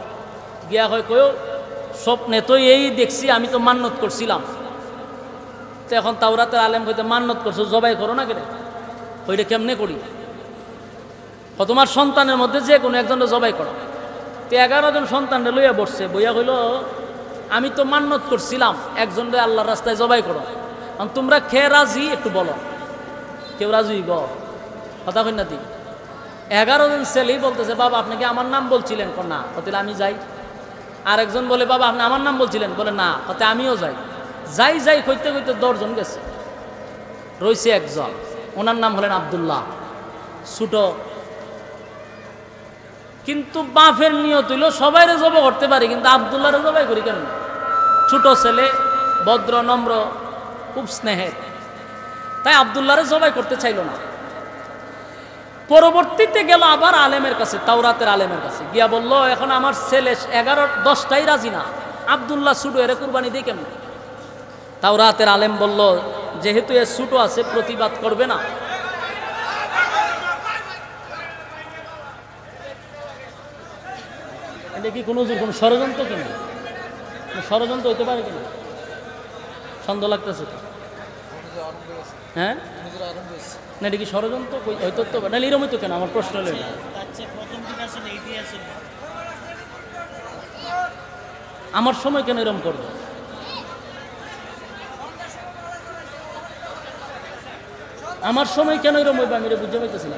গিয়া হয় কয়ও স্বপ্নে তো এই দেখছি, আমি তো মান্নত করছিলাম। তো এখন তাওরাতের আলেম কইতে মান্নত করছো জবাই করো না কেন? ওইটা কেমনে করি? তোমার সন্তানের মধ্যে যে কোনো একজনটা জবাই করো। তো 11 জন সন্তানটা লইয়া বসছে, বইয়া হইল আমি তো মান্নত করছিলাম একজনরে আল্লাহর রাস্তায় জবাই করো, তোমরা খেয়ে রাজি একটু বলো, কেউ রাজি কথা কই না? 11 জন ছেলেই বলতেছে বাবা আপনি কি আমার নাম বলছিলেন? না। তাহলে আমি যাই। আরেকজন বলে বাবা আপনি আমার নাম বলছিলেন? বলে না। তাতে আমিও যাই। যাই কইতে কইতে 10 জন গেছে, রয়েছে একজন, ওনার নাম হলেন আব্দুল্লাহ, ছোট। কিন্তু বাপের নিয়ত হইল সবাইরে জবাই করতে পারি, কিন্তু আব্দুল্লাহরে জবাই করি কেন? ছোট ছেলে, ভদ্র নম্র, খুব স্নেহের, তাই আব্দুল্লাহরে জবাই করতে চাইল না। পরবর্তীতে গেল আবার আলেমের কাছে, তাওরাতের আলেমের কাছে গিয়া বলল এখন আমার ছেলে 11-10টাই রাজি না, আব্দুল্লাহ ছুটো এর কুরবানি দিই কেমন? তাওরাতের আলেম বলল যেহেতু এ ছুটো আছে প্রতিবাদ করবে না। এটা কি কোনো ষড়যন্ত্র কিনা? ষড়যন্ত্র হইতে পারে কিনা সন্দেহ লাগতেছে তো। হ্যাঁ না, এটা কি ষড়যন্ত্র হইতো তো না? এরকম হইতো কেন? আমার প্রশ্ন হলো আমার সময় কেন এরকম করবো? আমার সময় কেন এরকম হইবে আমি এটা বুঝতে পারতেছি না।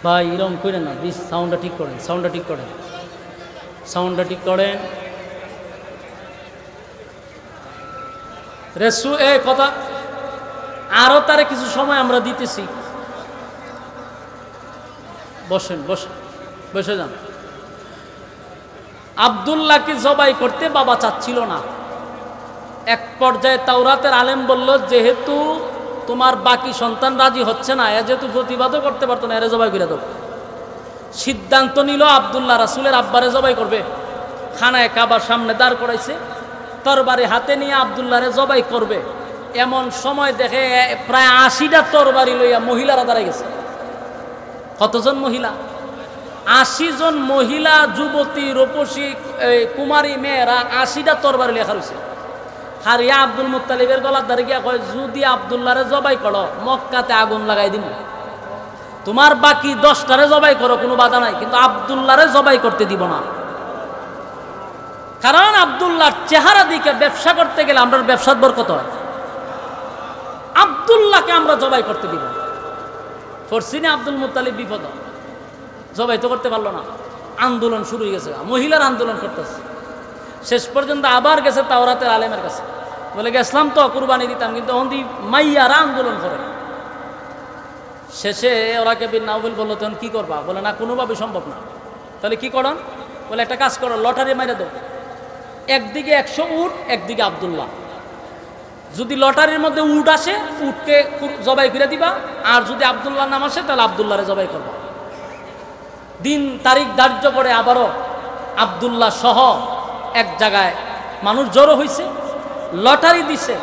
ভাই এরকম করেন না প্লিজ, সাউন্ডটা ঠিক করেন, সাউন্ডটা ঠিক করেন। রেসু এ কথা আরো তারে কিছু সময় আমরা দিতেছি। বসে যান। আব্দুল্লাহকে জবাই করতে বাবা চাচ্ছিল না। এক পর্যায়ে তাওরাতের আলেম বলল যেহেতু তোমার বাকি সন্তান রাজি হচ্ছে না, এ যেহেতু প্রতিবাদও করতে পারতো না, এরে জবাই করে দাও। সিদ্ধান্ত নিল আব্দুল্লাহ রাসূলের আব্বারে জবাই করবে। খানায় কাবার সামনে দাঁড় করাইছে, তরবারি হাতে নিয়ে আব্দুল্লাহরে জবাই করবে। এমন সময় দেখে প্রায় 80টা তরবারি লইয়া মহিলারা দাঁড়াই গেছে। কতজন মহিলা? 80 জন মহিলা, যুবতী, রূপসী, কুমারী মেয়েরা 80টা তরবারি লেখা রয়েছে। হারিয়া আব্দুল মুত্তালিবের গলার ধারে গিয়া কয় যদি আব্দুল্লাহরে জবাই করো মক্কাতে আগুন লাগাই দিন। তোমার বাকি 10টারে জবাই করো, কোনো বাধা নাই, কিন্তু আব্দুল্লাহরে জবাই করতে দিব না। কারণ আব্দুল্লাহর চেহারা দিকে ব্যবসা করতে গেলে আমরা ব্যবসার বরকত হয়। আব্দুল্লাহকে আমরা জবাই করতে দিব। ফরসিনে আব্দুল মুত্তালিব বিপদ, জবাই তো করতে পারলো না। আন্দোলন শুরু হয়ে গেছে, মহিলার আন্দোলন করতেছে। শেষ পর্যন্ত আবার গেছে তাওরাতের আলেমের কাছে, বলে গেছিলাম তো কুরবানি দিতাম, কিন্তু অন্দি মাইয়ারা আন্দোলন করে। শেষে ওরাকে বিন নাওফেল বললো, তখন কি করবা? বলে না, কোনোভাবে সম্ভব না। তাহলে কি করন? বলে একটা কাজ করো, লটারি মাইরা দাও, একদিকে 100 উট, একদিকে আব্দুল্লাহ। যদি লটারির মধ্যে উট আসে, উটকে জবাই করে দিবা, আর যদি আব্দুল্লাহ নাম আসে তাহলে আব্দুল্লাহরে জবাই করবা। দিন তারিখ ধার্য করে আবারও আব্দুল্লাহ সহ এক জায়গায় মানুষ জড়ো হয়েছে, লটারি দিছে।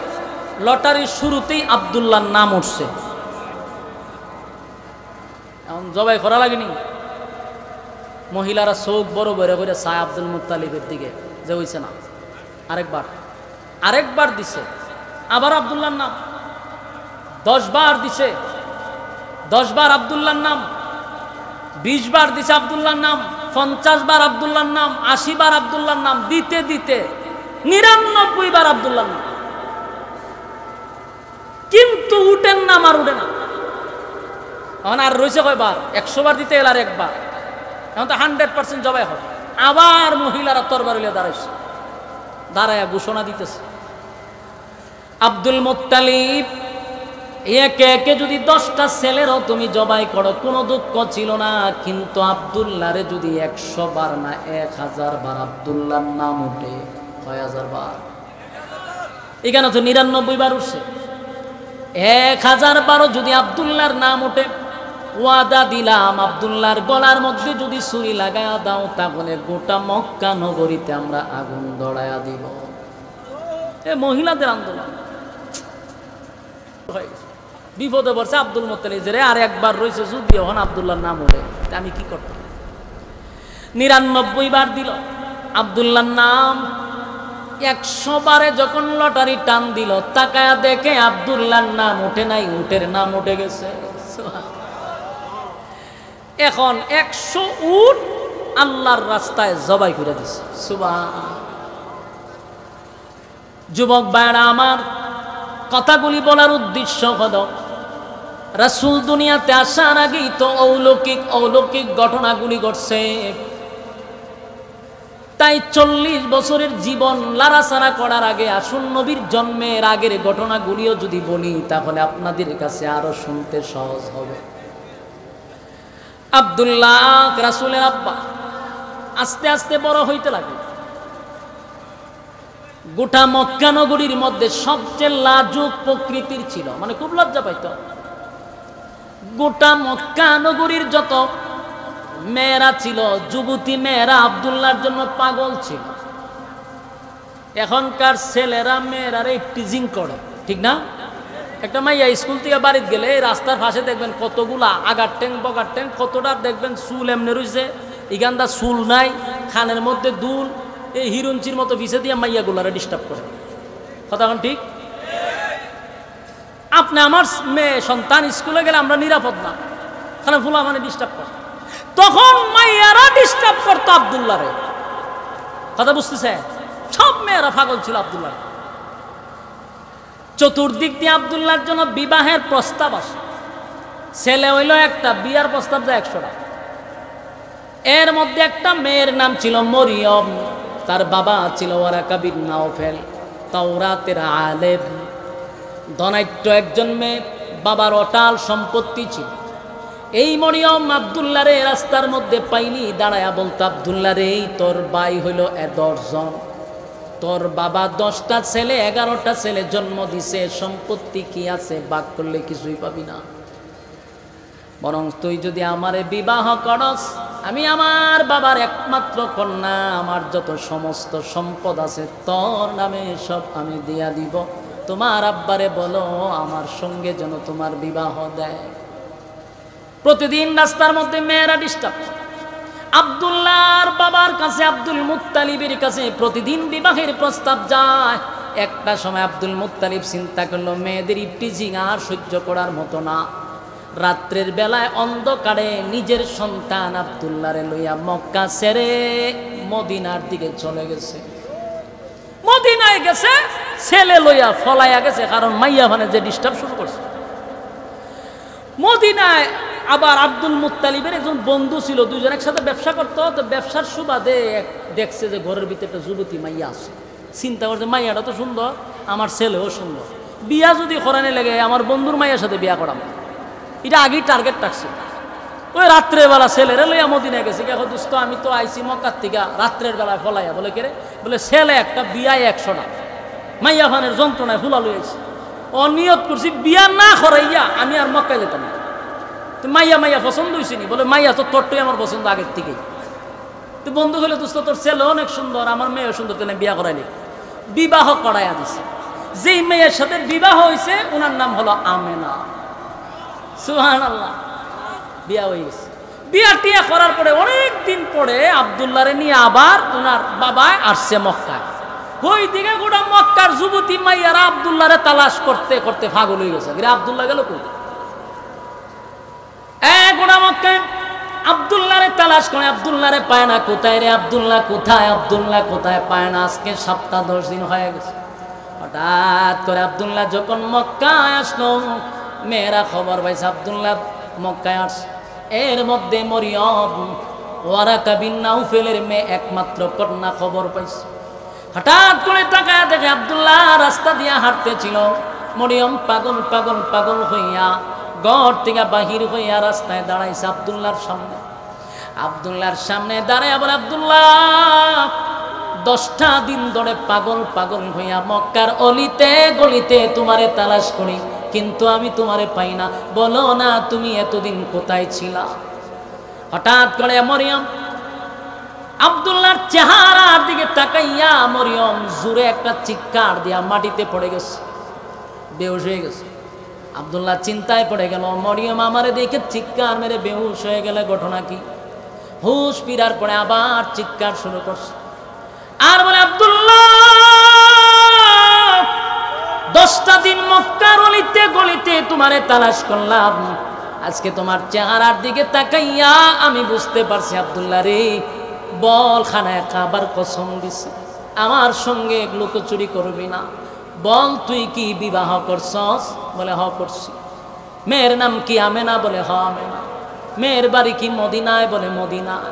লটারির শুরুতেই আব্দুল্লাহর নাম উঠছে। এখন জবাই করা লাগেনি, মহিলারা চোখ বড় বড় করে চায় আব্দুল মুত্তালিবের দিকে, যে হইছে না। আরেকবার দিছে, আবার আব্দুল্লাহর নাম। 10 বার দিছে, 10 বার আব্দুল্লাহর নাম। 20 বার দিছে আব্দুল্লাহর নাম, 50 বার আব্দুল্লাহর নাম, 80 বার আব্দুল্লাহর নাম, দিতে দিতে 99 বার আব্দুল্লাহর নাম। কিন্তু উটের নাম আর উঠে না। এখন আর রয়েছে কয়বার? 100 বার দিতে এল আর একবার। এখন তো 100% জবাই হবে। আবার মহিলারা তরবারি লিয়ে দাঁড়াইছে, দাঁড়ায় ঘোষণা দিতেছে, আব্দুল মুত্তালিব একে একে যদি 10টা ছেলেরও তুমি জবাই করো, কোনো দুঃখ ছিল না, কিন্তু আব্দুল্লাহরে যদি 100 বার না 1000 বার আব্দুল্লাহর নাম উঠে, 6000 বার, এখানে তো 99 বার উঠছে, 1000 বারও যদি আব্দুল্লাহর নাম উঠে, ওয়াদা দিলাম আব্দুল্লাহর গলার মধ্যে যদি ছুরি লাগায়া দাও, তাহলে গোটা মক্কা নগরীতে আমরা আগুন ধরায়া দিব। এ মহিলাদের আন্দোলন বিপদে পড়ছে আব্দুল মুত্তালিব, যে আর একবার রয়েছে, যদি এখন আব্দুল্লাহর নাম উঠে আমি কি করতাম। 99 বার দিল আব্দুল্লাহর নাম। 100 বারে যখন লটারি টান দিল, তাকায়া দেখে আব্দুল্লাহর নাম উঠে নাই, উটের নাম উঠে গেছে। এখন 100 উট আল্লাহর রাস্তায় জবাই করে দিছে। সুবহান। যুবক ভাইরা আমার, কথাগুলি বলার উদ্দেশ্য হলো, রাসূল দুনিয়াতে আসার আগেই তো অলৌকিক ঘটনাগুলি ঘটছে। তাই 40 বছরের জীবন লাড়াচাড়া করার আগে আসুন নবীর জন্মের আগের ঘটনাগুলিও যদি বলি, তাহলে আপনাদের কাছে আরো শুনতে সহজ হবে। আব্দুল্লাহ রাসূলের আব্বা আস্তে আস্তে বড় হইতে লাগে। গোটা মক্কা নগরীর মধ্যে সবচেয়ে লাজুক প্রকৃতির ছিল, মানে খুব লজ্জা পাইত। গোটা মক্কা নগরীর যত মেয়েরা ছিল, যুবতী মেয়েরা আব্দুল্লাহর জন্য পাগল ছিল। এখনকার ছেলেরা মেয়েরা টিজিং করে, ঠিক না? একটা মাইয়া স্কুল থেকে বাড়িতে গেলে রাস্তার পাশে দেখবেন কতগুলা আগার ট্যাং বগার ট্যাং, কতটা দেখবেন চুল এমনি রয়েছে, ইগানদা চুল নাই, খানের মধ্যে দুল, এই হিরুঞ্চির মতো ভিসে দিয়ে মাইয়াগুলারে ডিস্টার্ব করে। কথা এখন ঠিক? আপনি আমার মেয়ে সন্তান স্কুলে গেলে আমরা নিরাপদ না, খানে ফুলা মানে ডিস্টার্ব করে। তখন মাইয়ারা ডিস্টার্ব করতো আব্দুল্লাহরে। কথা বুঝতেছে? সব মেয়েরা পাগল ছিল আব্দুল্লাহ। চতুর্দিক দিয়ে আব্দুল্লাহর জন্য বিবাহের প্রস্তাব আসে। ছেলে হইল একটা, বিয়ার প্রস্তাব যায় 100টা। এর মধ্যে একটা মেয়ের নাম ছিল মরিয়ম, তার বাবা ছিল ওয়ারাকা বিন নাওফেল, তাওরাতের আলেম, ধনাঢ্য একজন মেয়ে, বাবার অটাল সম্পত্তি ছিল। এই মরিয়ম আব্দুল্লাহরে রাস্তার মধ্যে পাইলি দাঁড়ায়া বলতো, আব্দুল্লাহরে তোর ভাই হইল 10 জন, তোর বাবা 10টা ছেলে 11টা ছেলে জন্ম দিছে, সম্পত্তি কি আছে, ভাগ করলে কিছুই পাবি না, বরং তুই যদি আমারে বিবাহ করস, আমি আমার বাবার একমাত্র কন্যা, আমার যত সমস্ত সম্পদ আছে তোর নামে সব আমি দিয়া দিব, তোমার আব্বারে বলো আমার সঙ্গে যেন তোমার বিবাহ দেয়। প্রতিদিন রাস্তার মধ্যে মেয়েরা ডিস্টার্ব। আব্দুল্লাহর বাবার কাছে, আব্দুল মুত্তালিবের কাছে প্রতিদিন বিবাহের প্রস্তাব যায়। একটা সময় আব্দুল মুত্তালিব চিন্তা করলো, মেয়েদের ইফটিজিং আর সহ্য করার মতো না, রাত্রের বেলায় অন্ধকারে নিজের সন্তান আব্দুল্লাহরে লইয়া মক্কা ছেড়ে মদিনার দিকে চলে গেছে। মদিনায় গেছে, ছেলে লইয়া ফলাইয়া গেছে, কারণ মাইয়া মানে যে ডিস্টার্ব শুরু করছে। মদিনায় আবার আব্দুল মুত্তালিবের একজন বন্ধু ছিল, দুইজন একসাথে ব্যবসা করতো। তো ব্যবসার সুবাদে দেখছে যে ঘরের ভিতরে একটা যুবতী মাইয়া আছে। চিন্তা করছে মাইয়াটা তো সুন্দর, আমার ছেলেও সুন্দর, বিয়া যদি করানে লেগে আমার বন্ধুর মাইয়ার সাথে বিয়া করাম, এটা আগেই টার্গেট রাখছে। ওই রাত্রের বেলা ছেলেরা লইয়া মদিনায় গেছে। দেখো দোস্ত, আমি তো আইসি মক্কার থেকে, রাত্রের বেলায় ফলাইয়া বলে কেরে, বলে ছেলে একটা বিয়ায় 100টা, মাইয়া ফানের যন্ত্রণায় ফুলা লইয়াছি, অনিয়ত করছি বিয়া না করাইয়া আমি আর মক্কায় যেতাম না। তো মাইয়া পছন্দ হয়েছে নি? বলে মাইয়া তো তোরটাই আমার পছন্দ আগের থেকেই। তো বন্ধু হলে দোস্ত তোর ছেলে অনেক সুন্দর, আমার মেয়েও সুন্দর, তাহলে বিয়া করাইনি। বিবাহ করাইয়া দিছে। যেই মেয়ের সাথে বিবাহ হয়েছে ওনার নাম হলো আমেনা। সুবহানাল্লাহ, বিয়া হয়ে গেছে। বিয়া টিয়া করার পরে অনেক দিন পরে আব্দুল্লাহরে নিয়ে আবার ওনার বাবা আসছে মক্কায়। ওই দিকে গোটা মক্কার যুবতী মাইয়ারা আব্দুল্লাহরে তালাশ করতে করতে পাগল হয়ে গেছে। আব্দুল্লাহ গেল কই? গোটা মক্কায় আব্দুল্লাহরে তালাশ করে, আব্দুল্লাহরে পায় না। কোথায় রে আব্দুল্লাহ, কোথায় আব্দুল্লাহ, কোথায়? পায় না। আজকে 7-10 দিন হয়ে গেছে। হঠাৎ করে আব্দুল্লাহ যখন মক্কায় আসলো, মেয়েরা খবর পাইছে আব্দুল্লাহ মক্কায় আসছে। এর মধ্যে মরিয়ম, ওয়ারাকা বিন নাউফেলের মেয়ে, একমাত্র কন্যা, খবর পাইছে। হঠাৎ করে তাকায় দেখে আব্দুল্লাহ রাস্তা দিয়া হাঁটতেছিল। মরিয়ম পাগল পাগল পাগল হইয়া ঘর থেকে বাহির হইয়া রাস্তায় দাঁড়াইছে আব্দুল্লাহর সামনে। আব্দুল্লাহর সামনে দাঁড়ায় আবার, আব্দুল্লাহ 10টা দিন ধরে পাগল পাগল হইয়া মক্কার অলিতে গলিতে তোমারে তালাশ করি, কিন্তু আমি তোমারে পাই না। বলো না তুমি এতদিন কোথায় ছিলা? হঠাৎ করে মরিয়ম আব্দুল্লাহর চেহারার দিকে তাকাইয়া মরিয়ম জোরে একটা চিৎকার দিয়া মাটিতে পড়ে গেছে, বেহুশ হয়ে গেছে। আব্দুল্লাহ চিন্তায় পড়ে গেল, মরিয়ম আমারে দেখে চিৎকার মেরে বেহুশ হয়ে গেলে ঘটনা কি? হুশ ফিরার পরে আবার চিৎকার শুরু করছে আর বলে, আব্দুল্লাহ 10টা দিন মক্কার অলিতে গলিতে তোমারে তালাশ করলাম, আজকে তোমার চেহারার দিকে তাকাইয়া আমি বুঝতে পারছি আব্দুল্লাহ রে, বল খানায় খাবার কসম দিছে আমার সঙ্গে লুকোচুরি করবি না। বল তুই কি বিবাহ করছস? বলে হ করছি। মেয়ের নাম কি? আমেনা। বলে হ আমেনা। মেয়ের বাড়ি কি? মদিনায়। বলে মদিনায়।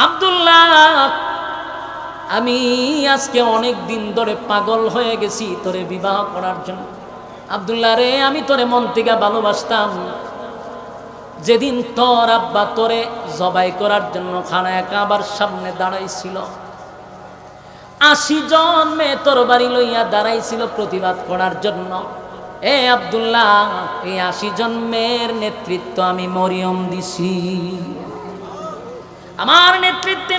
আব্দুল্লাহ আমি আজকে অনেক দিন ধরে পাগল হয়ে গেছি তোরে বিবাহ করার জন্য। আব্দুল্লাহ রে, আমি তোরে মন থেকে ভালোবাসতাম। যেদিন তোর আব্বা তোরে জবাই করার জন্য খানায় কাবার সামনে দাঁড়াইছিল, 80 জন মেয়ে তোর বাড়ি লইয়া দাঁড়াইছিল প্রতিবাদ করার জন্য। এ আব্দুল্লাহ, এই 80 জন মেয়ের নেতৃত্ব আমি মরিয়ম দিছি। আমার নেতৃত্বে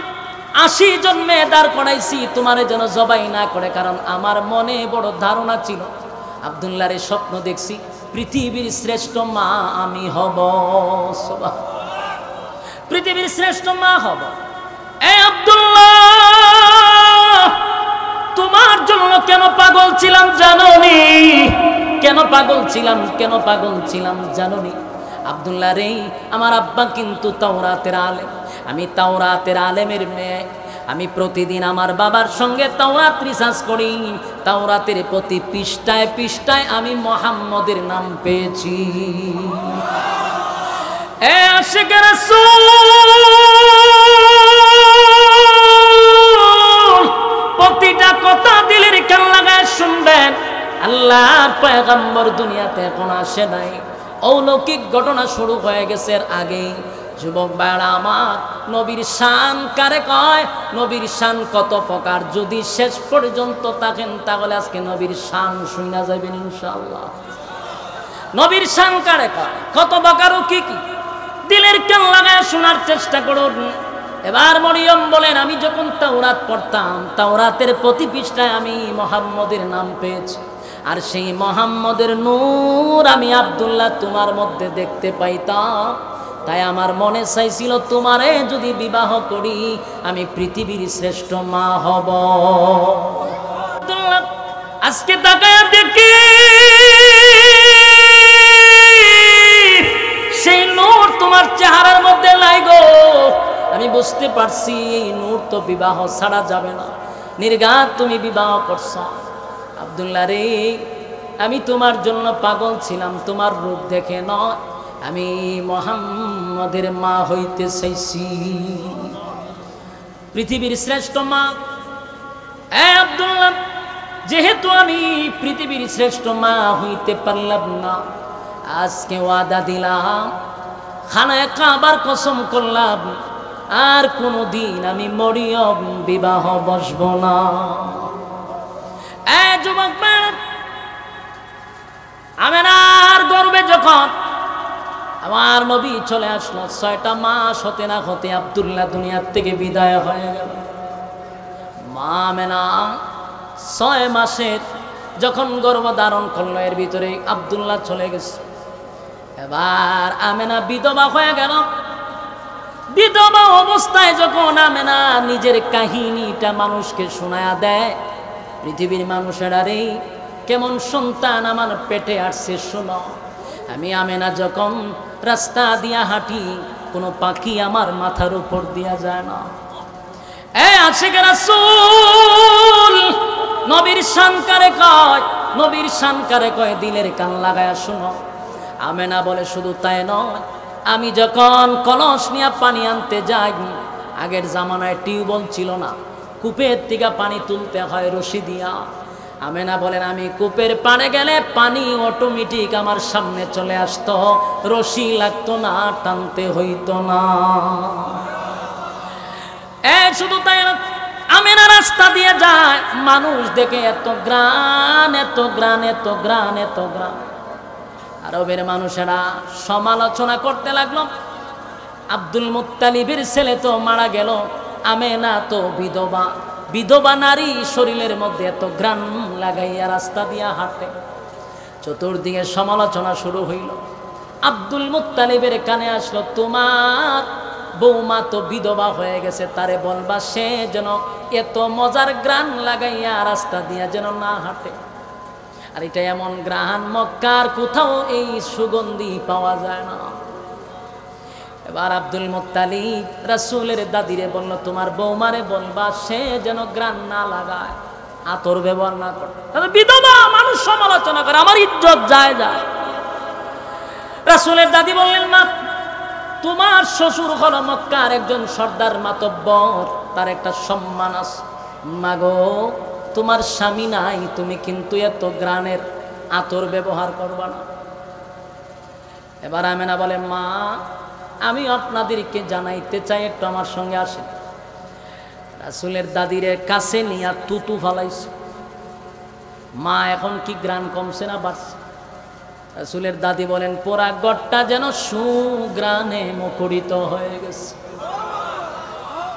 80 জন মেয়ে দাঁড় করাইছি তোমারে যেন জবাই না করে, কারণ আমার মনে বড় ধারণা ছিল, আব্দুল্লাহর স্বপ্ন দেখছি পৃথিবীর শ্রেষ্ঠ মা আমি হব। পৃথিবীর শ্রেষ্ঠ মা হব। এ আব্দুল্লাহ, তোমার জন্য কেন পাগল ছিলাম জানোনি? কেন পাগল ছিলাম জানোনি? আব্দুল্লাহ রে, আমার আব্বা কিন্তু তাওরাতের আলেম, আমি তাওরাতের আলেমের মেয়ে। আমি প্রতিদিন আমার বাবার সঙ্গে তাওরাত রিসার্চ করি। তাওরাতের প্রতি পৃষ্ঠায় পৃষ্ঠায় আমি মুহাম্মদের নাম পেয়েছি। এ আশিক রাসূল, প্রতিটা কথা দিলের কান লাগায় শুনবেন। আল্লাহর পয়গম্বর দুনিয়াতে এখন আসে নাই, অলৌকিক ঘটনা শুরু হয়ে গেছে এর আগেই। যুবক ভাইরা আমার, নবীর শান কারে কয়? নবীর শান কত প্রকার, যদি শেষ পর্যন্ত থাকেন তাহলে আজকে নবীর শান শুনা যাবেন ইনশাআল্লাহ। নবীর শান কারে কয়, কত প্রকার ও কি কি, দিলের কান লাগায় শোনার চেষ্টা করুন। এবার মরিয়ম বলেন, আমি যখন তাওরাত পড়তাম, তাওরাতের প্রতি পৃষ্ঠায় আমি মুহাম্মদের নাম পেয়েছি, আর সেই মুহাম্মদের নূর আমি আব্দুল্লাহ তোমার মধ্যে দেখতে পাইতাম। তাই আমার মনে চাইছিল তোমারে যদি বিবাহ করি আমি পৃথিবীর শ্রেষ্ঠ মা হব। আজকে তাকায়া দেখি বুঝতে পারছি এই নূর তো বিবাহ ছাড়া যাবে না। নির্ঘাত তুমি বিবাহ করছ। আব্দুল্লাহ রে, আমি তোমার জন্য পাগল ছিলাম, তোমার রূপ দেখে নয়, আমি মুহাম্মদের মা হইতে চাইছি, পৃথিবীর শ্রেষ্ঠ মা। আব্দুল্লাহ, যেহেতু আমি পৃথিবীর শ্রেষ্ঠ মা হইতে পারলাম না, আজকে ওয়াদা দিলাম, খানায় কাবার কসম করলাম, আর কোনোদিন আমি মরিয়ম বিবাহ বসব না। যুবক আমেনার গর্বে যখন আমার নবী চলে আসলো, 6টা মাস হতে না হতে আব্দুল্লাহ দুনিয়ার থেকে বিদায় হয়ে গেল। মা আমেনা 6 মাসের যখন গর্ভ ধারণ করলো, এর ভিতরে আব্দুল্লাহ চলে গেছে। এবার আমেনা বিধবা হয়ে গেল। বিধবা অবস্থায় যখন আমেনা নিজের কাহিনীটা মানুষকে শোনায়া দেয়, পৃথিবীর মানুষেরা রে, কেমন সন্তান আমার পেটে আসছে শোনো। আমি আমেনা যখন রাস্তা দিয়া হাঁটি, কোনো পাখি আমার মাথার উপর দিয়া যায় না। আশিকে রাসূল নবীর শান কারে কয়, নবীর শান কারে কয়, দিলের কান লাগায়া শুনো। আমেনা বলে শুধু তাই নয়, আমি যখন কলস নিয়ে পানি আনতে যাই, আগের জামানায় টিউবওয়েল ছিল না, কূপের থেকে পানি তুলতে হয় রশি দিয়া। আমেনা বলেন, আমি কূপের পাড়ে গেলে পানি অটোমেটিক আমার সামনে চলে আসতো, রশি লাগতো না, টানতে হইতো না। শুধু তাই না, আমেনা রাস্তা দিয়ে যায়, মানুষ দেখে এত গ্রান, এত গ্রান, এত গ্রান, এত গ্রান। আরবের মানুষেরা সমালোচনা করতে লাগলো, আব্দুল মুত্তালিবের ছেলে তো মারা গেল, আমেনা তো বিধবা, বিধবা নারী শরীরের মধ্যে এত ঘ্রাণ লাগাইয়া রাস্তা দিয়া হাঁটে। চতুর্দিকে সমালোচনা শুরু হইল। আব্দুল মুত্তালিবের কানে আসলো, তোমার বৌমা তো বিধবা হয়ে গেছে, তারে বলবা সে যেন এত মজার ঘ্রাণ লাগাইয়া রাস্তা দিয়া যেন না হাঁটে। আর এটা এমন ঘ্রাণ, মক্কার কোথাও এই সুগন্ধি পাওয়া যায় না। এবার আব্দুল মুত্তালিব রাসূলের দাদিরে বলল, তোমার বৌমারে বলবা সে যেন ঘ্রাণ না লাগায়, আতর ব্যবহার না করে। তবে বিধবা মানুষ সমালোচনা করে, আমার ইজ্জত যায়। রাসূলের দাদি বললেন, মা, তোমার শ্বশুর হলো মক্কার একজন সর্দার মাতব্বর, তার একটা সম্মান আছে। মাগো, তোমার স্বামী নাই, তুমি কিন্তু এত ঘ্রাণের আতর ব্যবহার করবা না। এবার আমেনা বলে, মা, আমি আপনাদেরকে জানাইতে চাই, একটু আমার সঙ্গে আসেন। রাসূলের দাদিরে কাছে নিয়ে তুতু ফালাইছে। মা, এখন কি ঘ্রাণ কমছে না বাড়ছে? রাসূলের দাদি বলেন, পোড়া ঘরটা যেন সুঘ্রাণে মুখরিত হয়ে গেছে।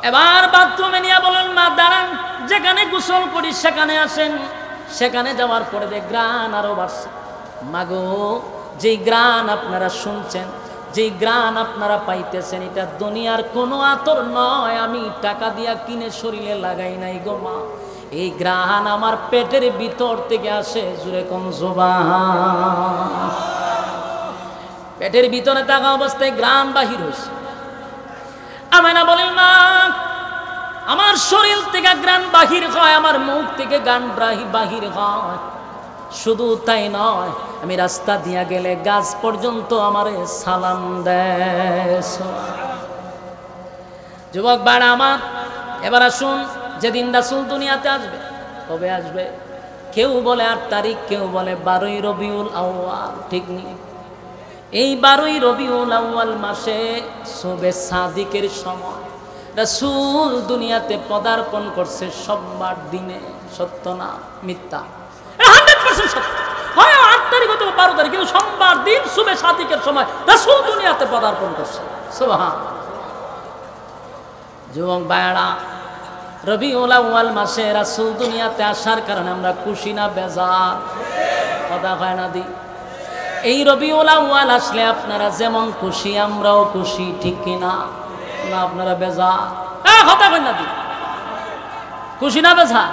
এবার বাথরুমে নিয়ে বলেন, মা দাঁড়ান, যেখানে গোসল করি সেখানে আসেন। সেখানে যাওয়ার পরে দেখ ঘ্রাণ আরো বাড়ছে। মাগো, যেই ঘ্রাণ আপনারা শুনছেন, যেই ঘ্রাণ আপনারা পাইতেছেন, এটা দুনিয়ার কোনো আতর নয়, আমি টাকা দিয়া কিনে শরীরে লাগাই নাই গো মা। এই ঘ্রাণ আমার পেটের ভিতর থেকে আসে। জোরে কোন সুবহান। পেটের ভিতরে থাকা অবস্থায় ঘ্রাণ বাহির হয়েছে। আমেনা বলেন, মা, আমার শরীর থেকে ঘ্রাণ বাহির হয়, আমার মুখ থেকে ঘ্রাণ বাহির হয়। শুধু তাই নয়, আমি রাস্তা দিয়া গেলে গাছ পর্যন্ত আমারে সালাম দেয়। যুবক বাড়া আমার, এবার আসুন, যেদিন রাসূল দুনিয়াতে আসবে, কবে আসবে? কেউ বলে 8 তারিখ, কেউ বলে 12ই রবিউল আউয়াল, ঠিক নেই। এই 12ই রবিউল আউয়াল মাসে শুবে সাদিকের সময় রাসূল দুনিয়াতে পদার্পণ করছে সোমবার দিনে। সত্য না মিথ্যা? 100% সত্য। হয় 8 তারিখ অথবা 12 তারিখ, কিন্তু সোমবার দিন শুবে সাদিকের সময় রাসূল দুনিয়াতে পদার্পণ করছে। সুবহান। যুবক ভাইরা, রবিউল আউয়াল মাসে রাসূল দুনিয়াতে আসার কারণে আমরা খুশি না বেজার? কথা হয় না দি? এই রবিউল আউয়াল আসলে আপনারা যেমন খুশি, আমরাও খুশি, ঠিক কিনা? না আপনারা বেজার? কথা হয় না দি? খুশি না বেজার?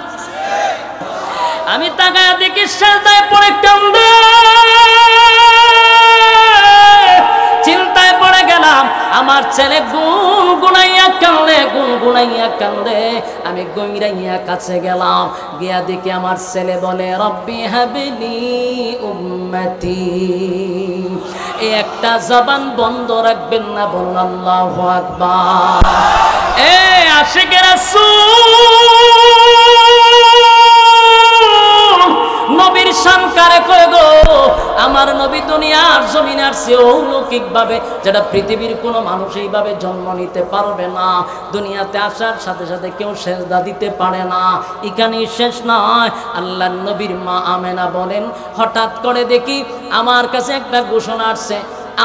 আমি তাকায় দেখি সেজদায় পড়ে কান্দে, চিন্তায় পড়ে গেল। গেলাম, আমার ছেলে গুনগুনাইয়া কান্দে। আমি গইরাইয়া কাছে গেলাম, গিয়া দেখি আমার ছেলে বলে রব্বি হাবলি উম্মতি। এই একটা জবান বন্ধ রাখবেন না, বলুন আল্লাহু আকবার। এ আশিকের রাসূল নবীর শান কারে কয় গো? আমার নবী দুনিয়ার জমিনে আসছে অলৌকিক ভাবে, যেটা পৃথিবীর কোনো মানুষ এইভাবে জন্ম নিতে পারবে না। দুনিয়াতে আসার সাথে সাথে কেউ সেজদা দিতে পারে না। এখানেই শেষ নয়, আল্লাহর নবীর মা আমেনা বলেন, হঠাৎ করে দেখি আমার কাছে একটা ঘোষণা আসছে,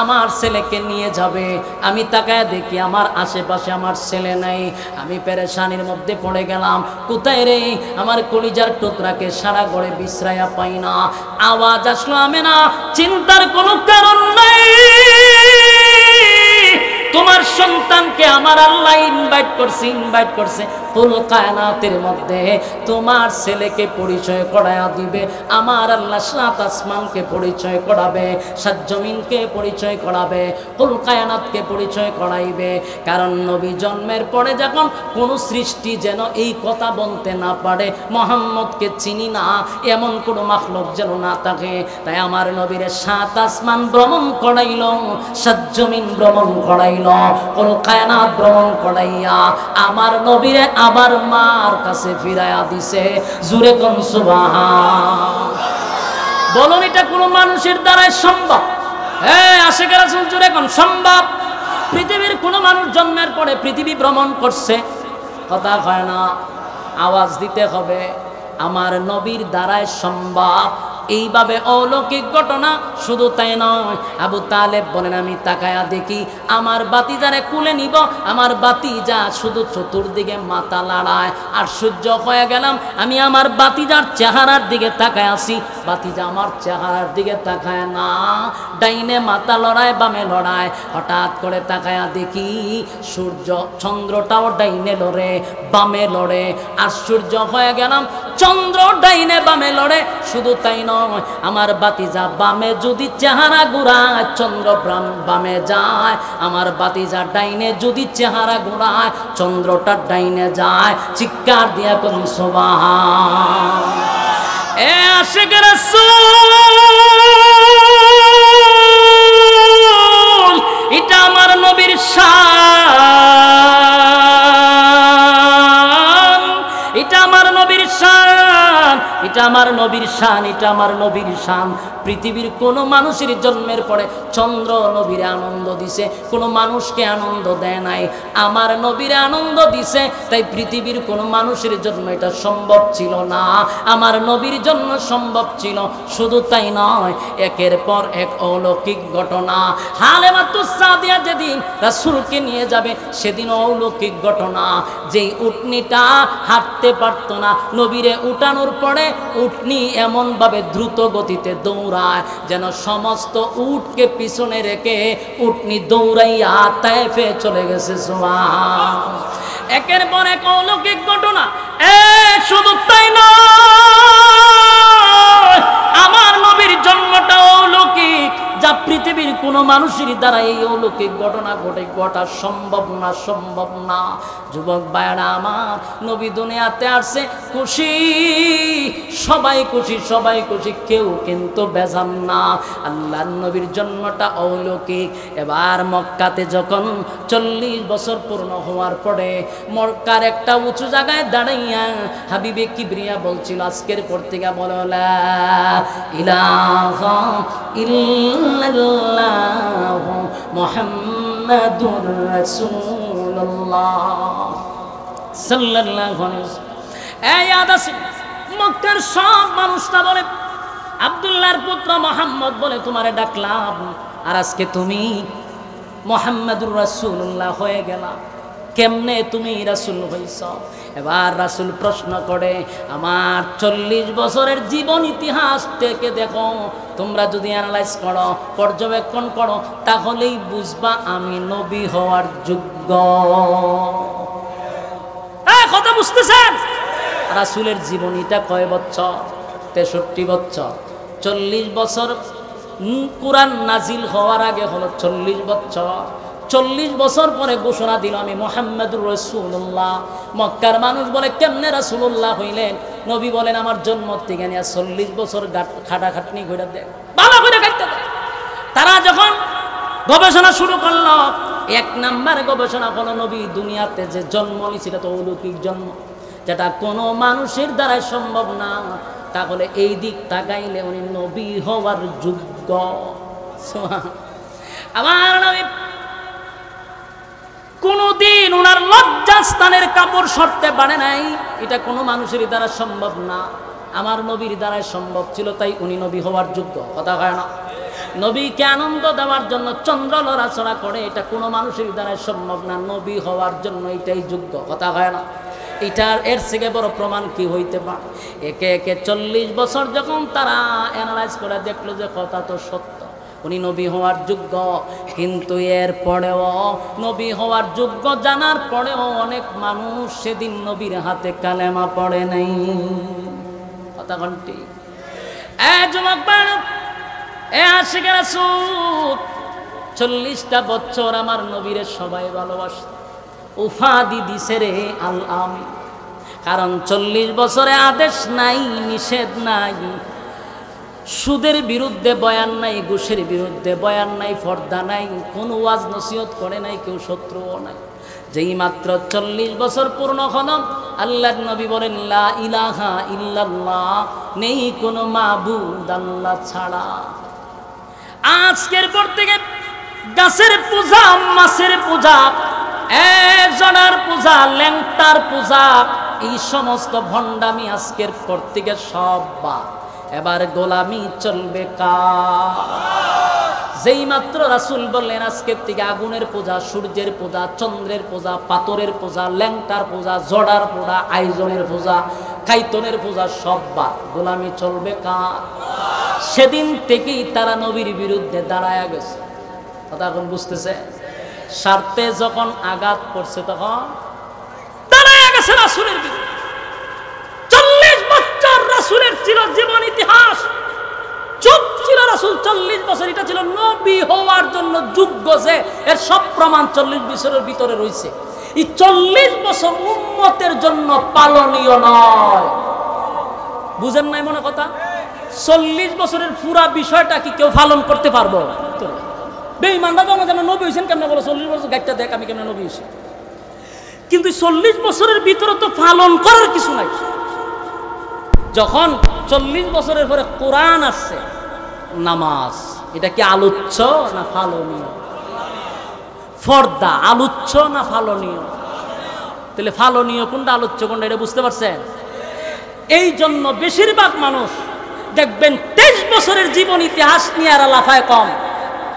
আমার ছেলেকে নিয়ে যাবে। আমি তাকায় দেখি আমার আশেপাশে আমার ছেলে নাই। আমি পেরেশানির মধ্যে পড়ে গেলাম, কোথায় রে আমার কলিজার টুকরাকে? সারা ঘরে বিশ্রায়া পাই না। আওয়াজ আসলো আমেনা, চিন্তার কোনো কারণ নাই, তোমার সন্তানকে আমার আল্লাহ ইনভাইট করছে কুল কায়নাতের মধ্যে। তোমার ছেলেকে পরিচয় করায়া দিবে আমার আল্লাহ। সাত আসমানকে পরিচয় করাবে, সাত জমিনকে পরিচয় করাবে, কুল কায়নাতকে পরিচয় করাইবে। কারণ নবী জন্মের পরে যখন কোনো সৃষ্টি যেন এই কথা বলতে না পারে মুহাম্মদকে চিনি না, এমন কোনো মাখলুক যেন না থাকে। তাই আমার নবীরে সাত আসমান ভ্রমণ করাইল, সাত জমিন ভ্রমণ করাইল, কুল কায়নাত ভ্রমণ করাইয়া আমার নবীরে আবার মার কাছে ফিরাইয়া দিছে। জুরে কোন সুবহান। বলুন এটা কোনো মানুষের দ্বারাই সম্ভব? হ্যাঁ আশিকের রাসূল জুরে কোন সম্ভব? পৃথিবীর কোনো মানুষ জন্মের পরে পৃথিবী ভ্রমণ করছে? কথা হয় না, আওয়াজ দিতে হবে। আমার নবীর দ্বারাই সম্ভব। এইভাবে অলৌকিক ঘটনা। শুধু তাই নয়, আবু তালেব বলেন আমি তাকায়া দেখি আমার বাতিজারে কুলে নিব, আমার বাতিজা শুধু চতুর্দিকে মাথা লড়ায়। আর সহ্য হয়ে গেলাম, আমি আমার বাতিজার চেহারার দিকে তাকায় আসি, বাতিজা আমার চেহারার দিকে তাকায় না, ডাইনে মাথা লড়ায় বামে লড়ায়। হঠাৎ করে তাকায়া দেখি সূর্য চন্দ্রটাও ডাইনে লড়ে বামে লড়ে। আশ্চর্য হয়ে গেলাম, চন্দ্র ডাইনে বামে লড়ে। শুধু তাই নয়, আমার বাতিজা বামে যদি চেহারা ঘুরায় চন্দ্র বামে যায়, আমার বাতিজা ডাইনে যদি চেহারা ঘুরায় চন্দ্রটা ডাইনে যায়। চিৎকার দিয়া কোন সুবহান। এ আশিকের রাসূল, এটা আমার নবীর শান, এটা আমার নবীর শান, এটা আমার নবীর শান, এটা আমার নবীর শান। পৃথিবীর কোনো মানুষের জন্মের পরে চন্দ্র নবীরে আনন্দ দিছে, কোনো মানুষকে আনন্দ দেয় নাই, আমার নবীরে আনন্দ দিছে। তাই পৃথিবীর কোনো মানুষের জন্য এটা সম্ভব ছিল না, আমার নবীর জন্য সম্ভব ছিল। শুধু তাই নয়, একের পর এক অলৌকিক ঘটনা। হালেমাতুস সাদিয়া যেদিন রাসূলকে নিয়ে যাবে সেদিন অলৌকিক ঘটনা। যেই উটনিটা হাঁটতে পারত না, নবীরে উঠানোর পরে উটনি এমনভাবে দ্রুত গতিতে দৌড়ায় যেন সমস্ত উটকে পিছনে রেখে উটনি দৌড়াইয়া তায়েফে চলে গেছে। সুবহান। একের পর এক অলৌকিক ঘটনা। শুধু তাই নয়, আমার নবীর জন্মটা অলৌকিক, যা পৃথিবীর কোনো মানুষের দ্বারা এই অলৌকিক ঘটনা ঘটা সম্ভব না, সম্ভব না। যুবক ভাইরা আমার, নবী দুনিয়াতে আসছে খুশি, সবাই খুশি, সবাই খুশি, কেউ কিন্তু বেজান না। আল্লাহর নবীর জন্মটা অলৌকিক। এবার মক্কাতে যখন 40 বছর পূর্ণ হওয়ার পরে মক্কার একটা উঁচু জায়গায় দাঁড়াইয়া হাবিবে কিবরিয়া বলছিল, আজকের পর থেকে বলো লা ইলাহা ইল্লাল্লাহু মুহাম্মাদুর রাসূলুল্লাহ সাল্লাল্লাহু আলাইহি ওয়াসাল্লাম। মক্কার সব মানুষটা বলে আব্দুল্লাহর পুত্র মুহাম্মদ বলে তোমারে ডাকলাম, আর আজকে তুমি মুহাম্মাদুর রাসূলুল্লাহ হয়ে গেলা, কেমনে তুমি রাসূল হইছ? এবার রাসূল প্রশ্ন করে, আমার 40 বছরের জীবন ইতিহাস থেকে দেখো, তোমরা যদি অ্যানালাইজ করো, পর্যবেক্ষণ করো, তাহলেই বুঝবা আমি নবী হওয়ার যোগ্য। কথা বুঝতেছেন? রাসূলের জীবনীটা কয় বছর? 63 বছর। 40 বছর কোরআন নাজিল হওয়ার আগে হলো 40 বছর। 40 বছর পরে ঘোষণা দিল আমি মুহাম্মাদুর রাসূলুল্লাহ। মক্কার মানুষ বলে কেমনে রাসূলুল্লাহ হইলেন? নবী বলেন আমার জন্ম থেকে নিয়ে 40 বছর খাটাখাটনি করে দেয়, ভালো করে কাটতে দেয়। তারা যখন গবেষণা শুরু করলো, 1 নাম্বার গবেষণা হলো নবী দুনিয়াতে যে জন্ম নিয়েছিল তো অলৌকিক জন্ম, যেটা কোনো মানুষের দ্বারা সম্ভব না। তাহলে এই দিক তাকাইলে উনি নবী হওয়ার যোগ্য। আমার নবী কোনদিন ওনার লজ্জাস্থানের কাপড় সরতে পারে নাই, এটা কোনো মানুষের দ্বারা সম্ভব না। আমার নবীর দ্বারাই সম্ভব ছিল, তাই উনি নবী হওয়ার যোগ্য। কথা হয় না? নবীকে আনন্দ দেওয়ার জন্য চন্দ্র লড়াচড়া করে, এটা কোনো মানুষের দ্বারাই সম্ভব না। নবী হওয়ার জন্য এটাই যোগ্য। কথা হয় না? এটার এর থেকে বড় প্রমাণ কি হইতে পারে? একে একে 40 বছর যখন তারা অ্যানালাইজ করে দেখলো যে কথা তো সত্য, উনি নবী হওয়ার যোগ্য। কিন্তু এর পরেও নবী হওয়ার যোগ্য জানার পরেও অনেক মানুষ সেদিন নবীর হাতে কালেমা পড়ে নাই। কথা ঘন্টি যুবক বালক, আশিক রাসূল 40টা বছর আমার নবীরে সবাই ভালোবাসত, উপাধি দিছে রে আল আমিন। কারণ 40 বছরে আদেশ নাই, নিষেধ নাই, সুদের বিরুদ্ধে বয়ান নাই, ঘুষের বিরুদ্ধে বয়ান নাই, পর্দা নাই, কোনো ওয়াজ নসিহত করে নাই, কেউ শত্রুও নাই। যেই মাত্র 40 বছর পূর্ণ হলো, আল্লাহর নবী বলেন লা ইলাহা ইল্লাল্লাহ, নেই কোনো মাবুদ আল্লাহ ছাড়া। আজকের পর থেকে গাছের পূজা, মাছের পূজা, জনার পূজা, ল্যাংটার পূজা, এই সমস্ত ভণ্ডামি আজকের পর থেকে সব বাদ। এবার গোলামি চলবে কার? যেই মাত্র রাসূল বললেন আজকের থেকে আগুনের পূজা, সূর্যের পূজা, চন্দ্রের পূজা, পাথরের পূজা, ল্যাংটার পূজা, জড়ার পূজা, আয়োজনের পূজা, খাইতনের পূজা সব বাদ, গোলামি চলবে কার? সেদিন থেকেই তারা নবীর বিরুদ্ধে দাঁড়ায় গেছে। কথা এখন বুঝতেছে? স্বার্থে যখন আঘাত করছে তখন দাঁড়ায় গেছে রাসূলের বিরুদ্ধে। 40 বছর রাসূলের ছিল জীবন ইতিহাস, চুপ ছিল রাসূল 40 বছর। এটা ছিল নবী হওয়ার জন্য যোগ্য, যে এর সব প্রমাণ 40 বছরের ভিতরে রয়েছে। এই 40 বছর উম্মতের জন্য পালনীয় নয়। বুঝেন নাই মনে কথা? 40 বছরের পুরা বিষয়টা কি কেউ পালন করতে পারবো? বেঈমানরা যেন নবী হয়েছেন কেমনে বলো, 40 বছর গাইটা দেখ আমি কেমনে নবী হয়েছি। কিন্তু 40 বছরের ভিতরে তো পালন করার কিছু নাই। যখন 40 বছরের পরে কোরআন আসছে, নামাজ এটা কি আলোচ্য না পালনীয়? পর্দা আলোচ্য না পালনীয়? তাহলে পালনীয় কোনটা, আলোচ্য কোনটা, এটা বুঝতে পারছেন? এই জন্য বেশিরভাগ মানুষ দেখবেন 23 বছরের জীবন ইতিহাস নিয়ে আর লাফায় কম।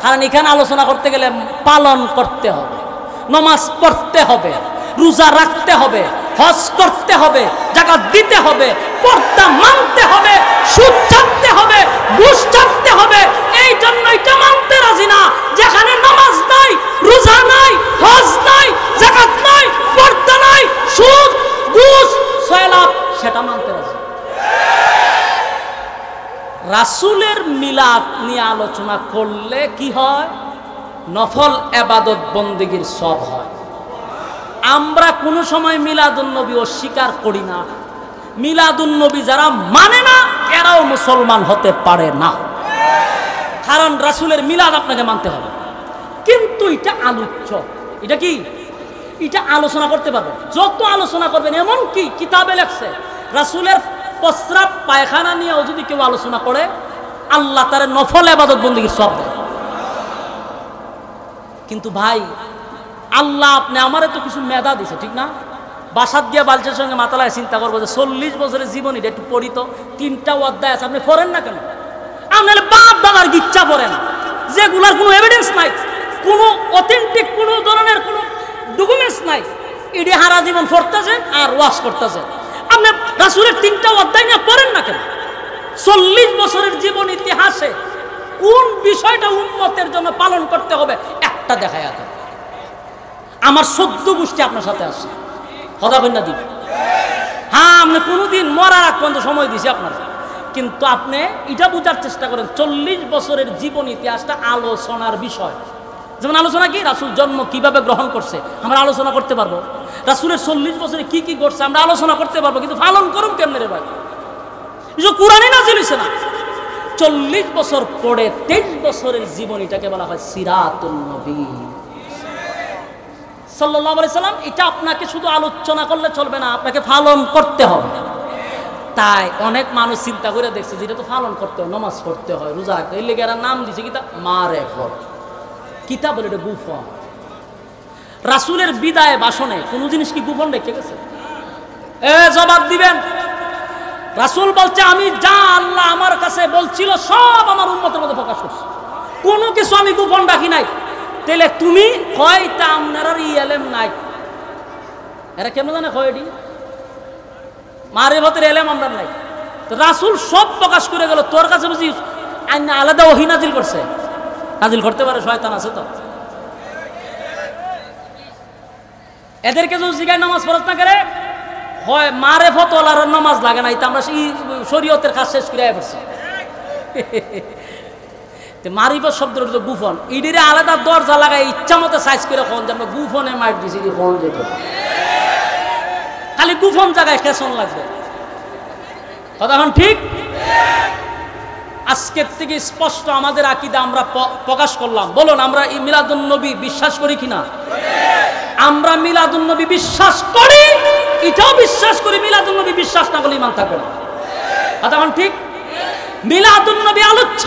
কারণ এখানে আলোচনা করতে গেলে পালন করতে হবে, নামাজ পড়তে হবে, রোজা রাখতে হবে, হজ করতে হবে, যাকাত দিতে হবে, পর্দা মানতে হবে, সুদ ছাড়তে হবে, ঘুষ ছাড়তে হবে। এই জন্য এটা মানতে রাজি না যেখানে নামাজ নাই, রোজা নাই, হজ নাই, যাকাত নাই, পর্দা নাই, সুদ, ঘুষ, সয়লাভ, সেটা মানতে রাজি। রাসূলের মিলাদ নিয়ে আলোচনা করলে কি হয়? নফল ইবাদত বন্দেগীর সব হয়। আমরা কোনো সময় মিলাদুন নবী অস্বীকার করি না। মিলাদুন নবী যারা মানে না এরাও মুসলমান হতে পারে না। কারণ রাসূলের মিলাদ আপনাকে মানতে হবে। কিন্তু এটা আলোচ্য, এটা কি, এটা আলোচনা করতে পারবেন, যত আলোচনা করবেন। এমন কি কিতাবে লেখছে রাসূলের প্রস্রাব পায়খানা নিয়েও যদি কেউ আলোচনা করে আল্লাহ তার নফল ইবাদত বন্দেগীর সব দেয়। কিন্তু ভাই আল্লাহ আপনি আমারে তো কিছু মেধা দিছে, ঠিক না? বাসাত গিয়া বালচের সঙ্গে মাতালায় চিন্তা করবো যে 40 বছরের জীবনী একটু পড়িত, 3টা অধ্যায় আছে, আপনি পড়েন না কেন? আপনার বাপ দাদার গিচ্ছা পড়েন, যেগুলার কোনো এভিডেন্স নাই, কোনো অথেন্টিক কোনো ধরনের কোনো ডকুমেন্টস নাই, এটি হারা জীবন পড়তেছেন আর ওয়াশ করতেছেন। আপনি রাসূলের 3টা অধ্যায় নিয়ে পড়েন না কেন? 40 বছরের জীবন ইতিহাসে কোন বিষয়টা উম্মতের জন্য পালন করতে হবে একটা দেখায় আছে। আমার 14 গোষ্ঠী আপনার সাথে আছে, কথা বলেন না দিন। হ্যাঁ, আপনি কোনোদিন মরার আগ পর্যন্ত সময় দিয়েছি আপনার, কিন্তু আপনি এটা বোঝার চেষ্টা করেন 40 বছরের জীবন ইতিহাসটা আলোচনার বিষয়। যেমন আলোচনা কি, রাসূল জন্ম কিভাবে গ্রহণ করছে আমরা আলোচনা করতে পারবো, রাসূলের 40 বছরে কি কি করছে আমরা আলোচনা করতে পারবো, কিন্তু পালন করুন কেমনে রে ভাই? কোরআনে নাযিল হইছে না। 40 বছর পরে 23 বছরের জীবনীটাকে বলা হয় সিরাতুন নবী সাল্লাল্লাহু আলাইহি সাল্লাম। এটা আপনাকে শুধু আলোচনা করলে চলবে না, আপনাকে পালন করতে হবে। তাই অনেক মানুষ চিন্তা করে দেখছে যেটা তো পালন করতে হয়, নামাজ পড়তে হয়, রোজা রাখতে হয়, এর লেগে এরা নাম দিছে কিতাব মারেফত। কিতাব বলে এটা গোপন। রাসূলের বিদায় ভাষণে কোন জিনিস কি গোপন রেখে গেছে? জবাব দিবেন। রাসূল বলছে আমি যা আল্লাহ আমার কাছে বলছিল সব আমার উম্মতের মধ্যে প্রকাশ করছি, কোনো কিছু আমি গোপন রাখি নাই। তাহলে তুমি কয়টা আপনার ইলম নাই? এরা কেন জানে কয়টি মারিফতের ইলম আমরা নাই? তো রাসূল সব প্রকাশ করে গেল, তোর কাছে বুঝি আইনা আলাদা ওহী নাজিল করছে? নাজিল করতে পারে, শয়তান আছে তো। এদেরকে যদি জিগায় নামাজ ফরজ না করে হয় মারেফত ওয়ালার নামাজ লাগে না, এটা আমরা শরীয়তের কাজ শেষ করে পড়ছি। মারিফত শব্দটা তো গুফন, ইডিরে আলাদা দরজা লাগাই ইচ্ছা মতো সাইজ করে কোন যে আমরা গুফনে মার দিছি, কোন যেত খালি গুফন জায়গায় কেসন লাগবে। কথা এখন ঠিক? আজকের থেকে স্পষ্ট আমাদের আকীদা আমরা প্রকাশ করলাম। বলুন আমরা এই মিলাদুন নবী বিশ্বাস করি কিনা? আমরা মিলাদুন নবী বিশ্বাস করি, এটাও বিশ্বাস করি মিলাদুন নবী বিশ্বাস না করলে ঈমান থাকবে না। কথা এখন ঠিক? মিলাদুন নবী আলোচ্য,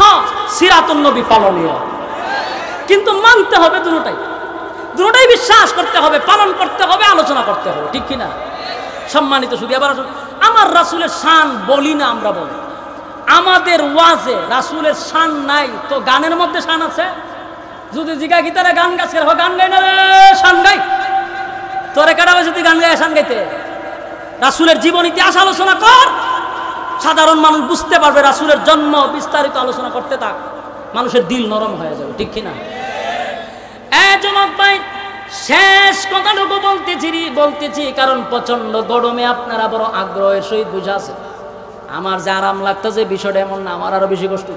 সিরাতুন নবী পালনীয়, কিন্তু মানতে হবে দুটোটাই বিশ্বাস করতে হবে, পালন করতে হবে, আলোচনা করতে হবে, ঠিক কিনা? সম্মানিত শুধু আবার আমার রাসূলের শান বলি না, আমরা বলি আমাদের ওয়াজে রাসূলের শান নাই তো গানের মধ্যে শান আছে? যদি জিগা গিটারে গান গাছে গান গাই না রে শান গাই, তোরে কাটা যদি গান গায় শান গাইতে? রাসূলের জীবন ইতিহাস আলোচনা কর, সাধারণ মানুষ বুঝতে পারবে। রাসূলের জন্ম বিস্তারিত আলোচনা করতে থাক, মানুষের দিল নরম হয়ে যাবে, ঠিক কিনা? যুবক ভাই, শেষ কথাটুকু বলতেছি কারণ প্রচন্ড গরমে আপনারা বড় আগ্রহের সহিত বুঝে আছে। আমার যে আরাম লাগতেছে বিষয়টা এমন না, আমার আরো বেশি কষ্ট,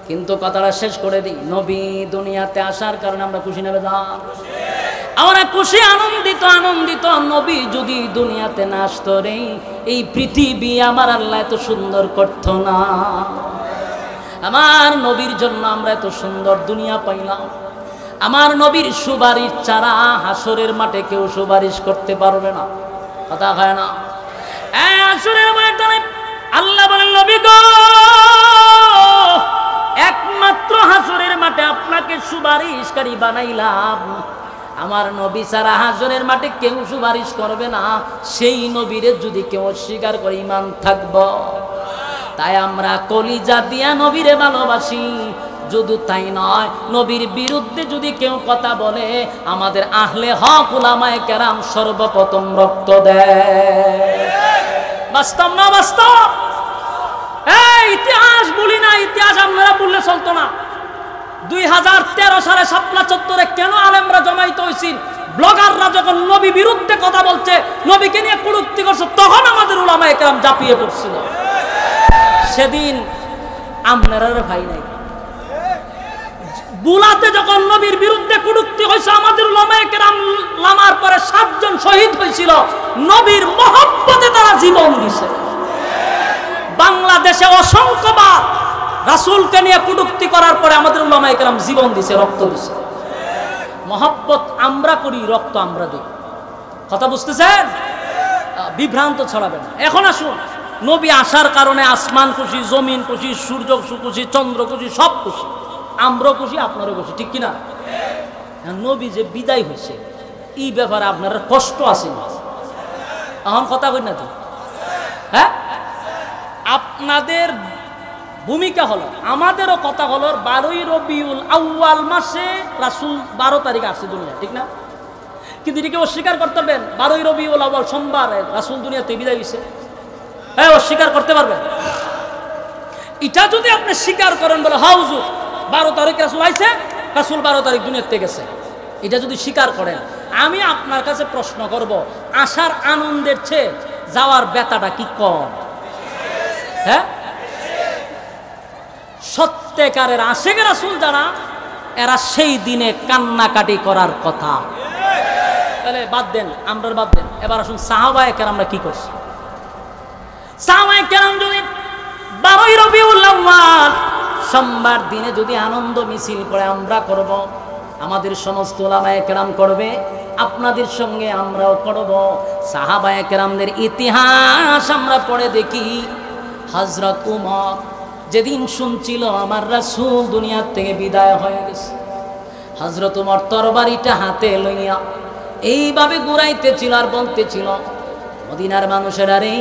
কিন্তু কথাটা শেষ করে দিই। নবী দুনিয়াতে আসার কারণে আমরা খুশি নেবে যান, আমরা খুশি আনন্দিত। নবী যদি দুনিয়াতে না আসতো রে, এই পৃথিবী আমার আল্লাহ এত সুন্দর করতো না। আমার নবীর জন্য আমরা এত সুন্দর দুনিয়া পাইলাম। আমার নবীর সুপারিশ ছাড়া হাসরের মাঠে কেউ সুপারিশ করতে পারবে না, কথা হয় না? হাসরের মাঠে আল্লাহ বলেন নবী গো, একমাত্র হাসরের মাঠে আপনাকে সুপারিশকারী বানাইলাম। আমার নবী ছাড়া হাসরের মাঠে কেউ সুপারিশ করবে না। সেই নবীরে যদি কেউ অস্বীকার করে ঈমান থাকব। তাই আমরা কলিজা দিয়া নবীরে ভালোবাসি। যদি তাই নয়, নবীর বিরুদ্ধে যদি কেউ কথা বলে আমাদের আহলে হক উলামায়ে কেরাম সর্বপ্রথম রক্ত দেয়। বাস্তব না বাস্তব? ইতিহাস বলি না, ইতিহাস আপনারা বললে চলতো না। 2013 সালে শাপলা চত্বরে কেন আলেমরা জমাইতে হয়েছিল? ব্লগাররা যখন নবী বিরুদ্ধে কথা বলছে, নবীকে নিয়ে কটূক্তি করছে, তখন আমাদের উলামায়ে কেরাম ঝাঁপিয়ে পড়ছিল। সেদিন আপনারা ভাই নাই। বুলাতে যখন নবীর বিরুদ্ধে কটূক্তি হয়েছে, আমাদের উলামায়ে কেরাম লামার পরে 7 জন শহীদ হয়েছিল। নবীর মহব্বতে তারা জীবন দিছে। বাংলাদেশে অসংখ্যবার রাসূলকে নিয়ে কটূক্তি করার পরে আমাদের উলামায়ে কেরাম জীবন দিছে, রক্ত দিছে। মহব্বত আমরা করি, রক্ত আমরা দিই। কথা বুঝতেছেন? বিভ্রান্ত ছড়াবে না। এখন আসুন, নবী আসার কারণে আসমান খুশি, জমিন খুশি, সূর্য খুশি, চন্দ্র খুশি, সব খুশি। আমরাও খুশি, আপনারও খুশি, ঠিক কিনা? নবী যে বিদায় হয়েছে এই ব্যাপারে আপনার কষ্ট আছে না? এখন কথা কই না তো? হ্যাঁ, আপনাদের ভূমিকা হলো, আমাদেরও কথা হলো 12ই রবিউল আউয়াল মাসে রাসূল 12 তারিখ আসছে দুনিয়া, ঠিক না? কিন্তু এটাকে অস্বীকার করতে পারবেন? 12ই রবিউল আউয়াল সোমবার রাসূল দুনিয়াতে বিদায় হয়েছে, হ্যাঁ অস্বীকার করতে পারবেন? এটা যদি আপনি স্বীকার করেন, বলে হ্যাঁ হুজুর 12 তারিখ রাসূল আইছে, রাসূল 12 তারিখ দুনিয়াতে গেছে, এটা যদি স্বীকার করেন, আমি আপনার কাছে প্রশ্ন করব, আসার আনন্দের চেয়ে যাওয়ার ব্যথাটা কি কম? হ্যাঁ, সত্যিকারের আশিক রাসূল যারা এরা সেই দিনে কান্নাকাটি করার কথা। তাহলে বাদ দেন, আমরা বাদ দেন, এবার আসুন সাহাবায়ে কেরামরা কি করছে। সাহাবায়ে কেরাম যদি 12ই রবিউল আউয়াল সোমবার দিনে যদি আনন্দ মিছিল করে আমরা করব, আমাদের সমস্ত উলামায়ে কেরাম করবে, আপনাদের সঙ্গে আমরাও করব। সাহাবায়ে কেরামদের ইতিহাস আমরা পড়ে দেখি। হযরত উমর যেদিন শুনছিল আমার রাসূল দুনিয়া থেকে বিদায় হয়ে গেছে, হযরত উমর তরবারিটা হাতে লইয়া এইভাবে ঘুরাইতেছিল আর বলতেছিল, মদিনার মানুষেরা রে,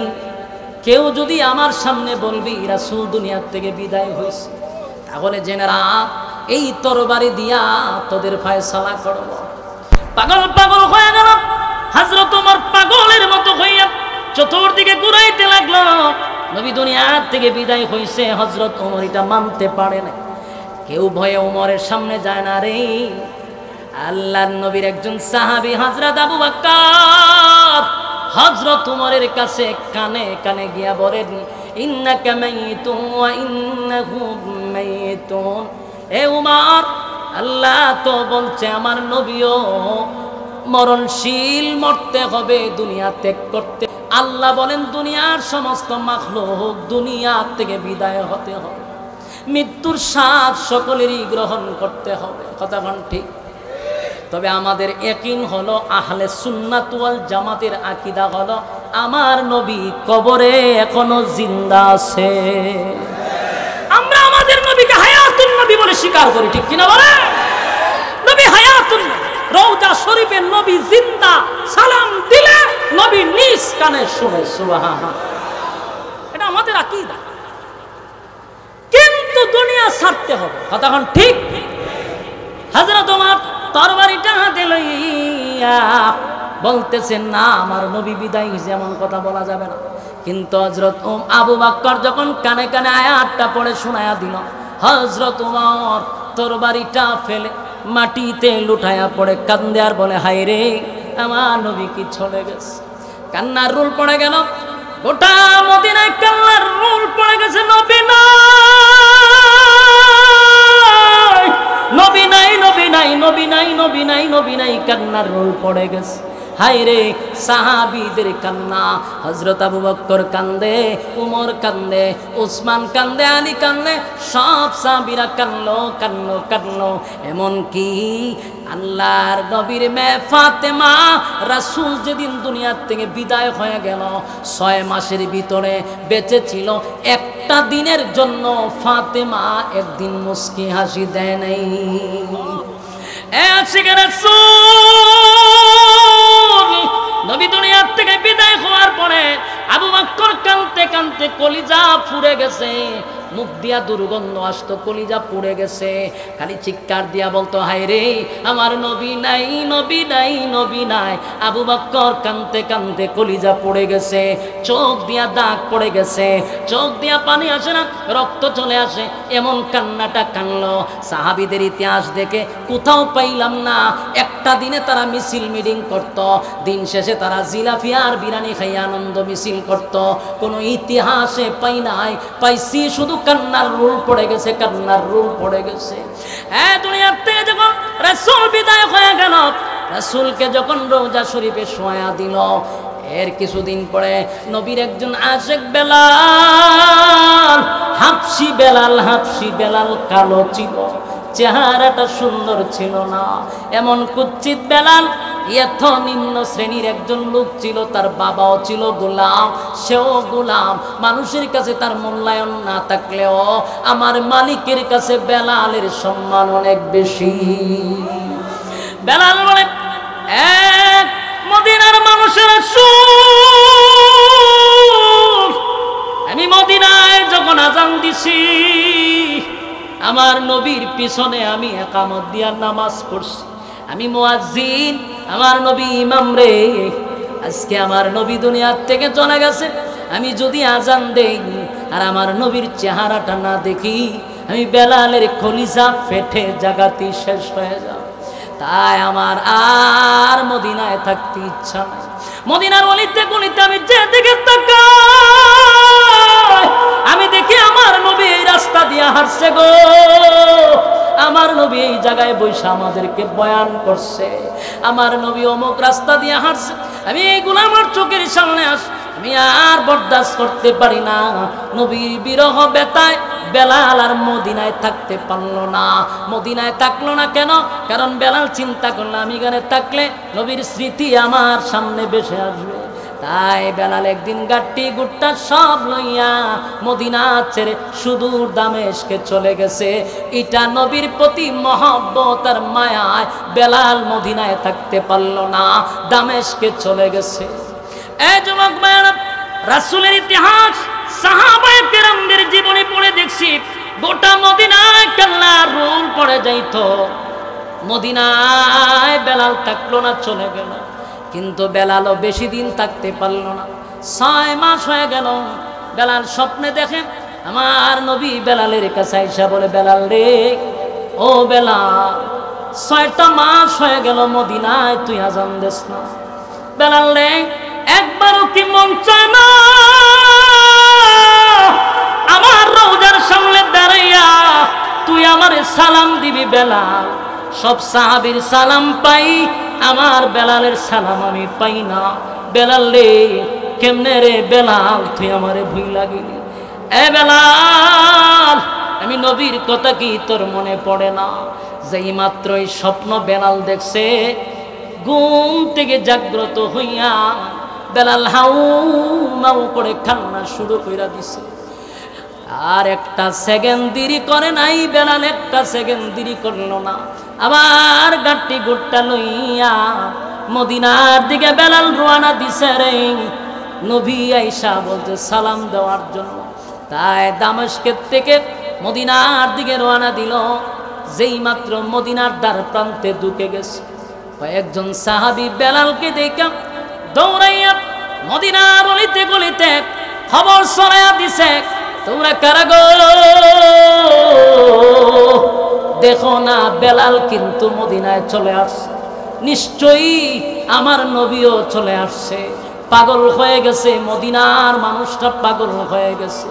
কেউ যদি আমার সামনে বলবি রাসূল দুনিয়া থেকে বিদায় হয়েছে, তাহলে জেনেরা এই তরবারি দিয়া তোদের ফয়সালা করব। পাগল পাগল হয়ে গেল হযরত ওমর, পাগলের মতো হইয়া চতুর্দিকে ঘুরাইতে লাগলো। নবী দুনিয়া থেকে বিদায় হইছে, হযরত ওমর এটা মানতে পারে না। কেউ ভয়ে ওমরের সামনে যায় না রে। আল্লাহর নবীর একজন সাহাবী হযরত আবু বকর হযরত ওমরের কাছে কানে কানে গিয়া বলেন, ইন্নাকা মাইতুন ওয়া ইন্নাহুম মাইতুন। এ উমর, আল্লাহ তো বলছে আমার নবীও মরণশীল, মরতে হবে, দুনিয়া ত্যাগ করতে। আল্লাহ বলেন দুনিয়ার সমস্ত মাখলুক দুনিয়া থেকে বিদায় হতে হবে, মৃত্যুর স্বাদ সকলেরই গ্রহণ করতে হবে। কথা কোন ঠিক? তবে আমাদের ইয়াকিন হলো, আহলে সুন্নাত ওয়াল জামাতের আকীদা হলো আমার নবী কবরে এখনো জিন্দা আছে। আমরা আমাদের নবীকে হায়াতুন নবী বলে স্বীকার করি, ঠিক কিনা বলে? নবী হায়াতুন, রওজা শরীফে নবী জিন্দা, সালাম দিলে নবী নিজ কানে শুনে। সুবহানাল্লাহ, এটা আমাদের আকীদা। কিন্তু দুনিয়া ছাড়তে হবে। কথা কোন ঠিক? হযরত ওমর তরবারিটা হাতে লইয়া বলতেছেন, না আমার নবী বিদায় হয়েছে, এমন কথা বলা যাবে না। কিন্তু হযরত আবু বকর যখন কানে কানে আয়াতটা পড়ে শোনায়া দিল, হযরত ওমর তরবারিটা ফেলে মাটিতে লুটায়া পড়ে কান্দে আর বলে, হায় রে, আমার নবী কি চলে গেছে। কান্নার রোল পড়ে গেল, গোটা মদিনায় কান্নার রোল পড়ে গেছে। নবী নাই, নবী নাই, নবী নাই, নবী নাই, নবী নাই, নবী নাই, কান্নার রোল পড়ে গেছে। হায় রে, সাহাবীদের কান্না। হযরত আবু বকর কান্দে, উমর কান্দে, উসমান কান্দে, আলী কান্দে, সব সাহাবীরা কান্দলো কান্দলো কান্দলো। এমন কি আল্লাহর নবীর মেয়ে ফাতেমা, রাসূল যেদিন দুনিয়ার থেকে বিদায় হয়ে গেল, 6 মাসের ভিতরে বেঁচে ছিল, একটা দিনের জন্য ফাতেমা একদিন মুস্কি হাসি দেয় নাই। নবী দুনিয়ার থেকে বিদায় হওয়ার পরে আবু বকর কাঁদতে কাঁদতে কলিজা পুড়ে গেছে, মুখ দিয়া দুর্গন্ধ আসতো, কলিজা পুড়ে গেছে। খালি চিৎকার দিয়া বলতো, হায় রে, আমার নবী নাই, নবী নাই, নবী নাই। আবু বকর কাঁদতে কাঁদতে কলিজা পুড়ে গেছে, চোখ দিয়া দাগ পড়ে গেছে, চোখ দিয়া পানি আসে না, রক্ত চলে আসে, এমন কান্নাটা কানলো। সাহাবীদের ইতিহাস দেখে কোথাও পাইলাম না একটা দিনে তারা মিছিল মিটিং করত, দিন শেষে তারা জিলাপি আর বিরিয়ানি খাইয়া আনন্দ মিছিল করত। কোনো ইতিহাসে পাই নাই, পাইছি শুধু কান্নার রোল পড়ে গেছে, কান্নার রোল পড়ে গেছে। দুনিয়ার থেকে যখন রাসূল বিদায় হয়ে গেল, রাসূলকে যখন রওজা শরীফে শোয়া দিল, এর কিছুদিন পরে নবীর একজন আশিক বেলাল, হাবশি বেলাল, হাবশি বেলাল কালো ছিল, চেহারাটা সুন্দর ছিল না, এমন কুচ্ছিত বেলাল। এত নিম্ন শ্রেণীর একজন লোক ছিল, তার বাবাও ছিল গোলাম, সেও গোলাম। মানুষের কাছে তার মূল্যায়ন না থাকলেও আমার মালিকের কাছে বেলালের সম্মান অনেক বেশি। বেলাল বলে, এক মদিনার মানুষের সুর, আমি মদিনায় যখন আজান দিছি, আমার নবীর পিছনে আমি একামত দিয়া নামাজ পড়ছি, আমি মুয়াজ্জিন, আমার নবী ইমাম রে। আজকে আমার নবী দুনিয়ার থেকে চলে গেছে, আমি যদি আজান দেই আর আমার নবীর চেহারাটা না দেখি, আমি বেলালের কলিজা ফেটে জাগাতি শেষ হয়ে যাব। তাই আমার আর মদিনায় থাকতে ইচ্ছা নাই। মদিনার অলিতে গলিতে আমি যেদিকে তাকাই, আমি দেখি আমার নবী এই রাস্তা দিয়ে হাঁটছে গো, আমার নবী এই জায়গায় বসে আমাদেরকে বয়ান করছে, আমার নবী অমুক রাস্তা দিয়ে হাঁটছে, আমি এইগুলো আমার চোখের সামনে আমি আর বরদাস্ত করতে পারি না। নবীর বিরহ বেতায় বেলাল আর মদিনায় থাকতে পারলো না। মদিনায় থাকলো না কেন? কারণ বেলাল চিন্তা করলো আমি এখানে থাকলে নবীর স্মৃতি আমার সামনে ভেসে আসবে। তাই বেলাল একদিন গাট্টি গুট্টা সব লইয়া মদিনা ছেড়ে সুদূর দামেস্কে চলে গেছে। এটা নবীর প্রতি মহব্বত আর মায়ায় বেলাল মদিনায় থাকতে পারল না, দামেস্কে চলে গেছে। এই যুবক ভাইরা, রাসূলের ইতিহাস সাহাবায়ে কেরামদের জীবনী পড়ে দেখছি, গোটা মদিনায় কাল্লার রোল পড়ে যাইতো। মদিনায় বেলাল থাকলো না, চলে গেল। কিন্তু বেলালও বেশি দিন থাকতে পারল না, 6 মাস হয়ে গেল। বেলাল স্বপ্নে দেখে আমার নবী বেলালের কাছে আইসা বলে, বেলাল রে, ও বেলাল, 6টা মাস হয়ে গেল মদিনায় তুই আজান দিস না। বেলাল রে, একবারও কি মন চায় না আমার রওজার সামনে দাঁড়াইয়া তুই আমারে সালাম দিবি? বেলাল, সব সাহাবীর সালাম পাই, আমার বেলালের সালাম আমি পাই না। বেলাল রে, কেমনে রে বেলাল তুই আমারে ভুইলা গেলি? এ বেলাল, আমি নবীর কথা কি তোর মনে পড়ে না? যেই মাত্রই স্বপ্ন বেলাল দেখছে, ঘুম থেকে জাগ্রত হইয়া বেলাল হাউ মাউ করে কান্না শুরু কইরা দিছে। আর একটা সেকেন্ড দেরি করে নাই বেলাল, একটা সেকেন্ড দেরি করলো না। আবার গাট্টি গুট্টা লইয়া মদিনার দিকে বেলাল রওনা দিছে রে। নবী আয়েশা বলতে সালাম দেওয়ার জন্য। তাই দামেস্কের থেকে মদিনার দিকে রওনা দিল। যেই মাত্র মদিনার দ্বার প্রান্তে ঢুকে গেছে, কয়েকজন সাহাবী বেলালকে দেখে দৌড়াইয়া মদিনার অলিতে গলিতে খবর ছড়াইয়া দিছে, তোমরা কারা গো? দেখো না, বেলাল কিন্তু মদিনায় চলে আসছে, নিশ্চয়ই আমার নবীও চলে আসছে। পাগল হয়ে গেছে, মদিনার মানুষটা পাগল হয়ে গেছে।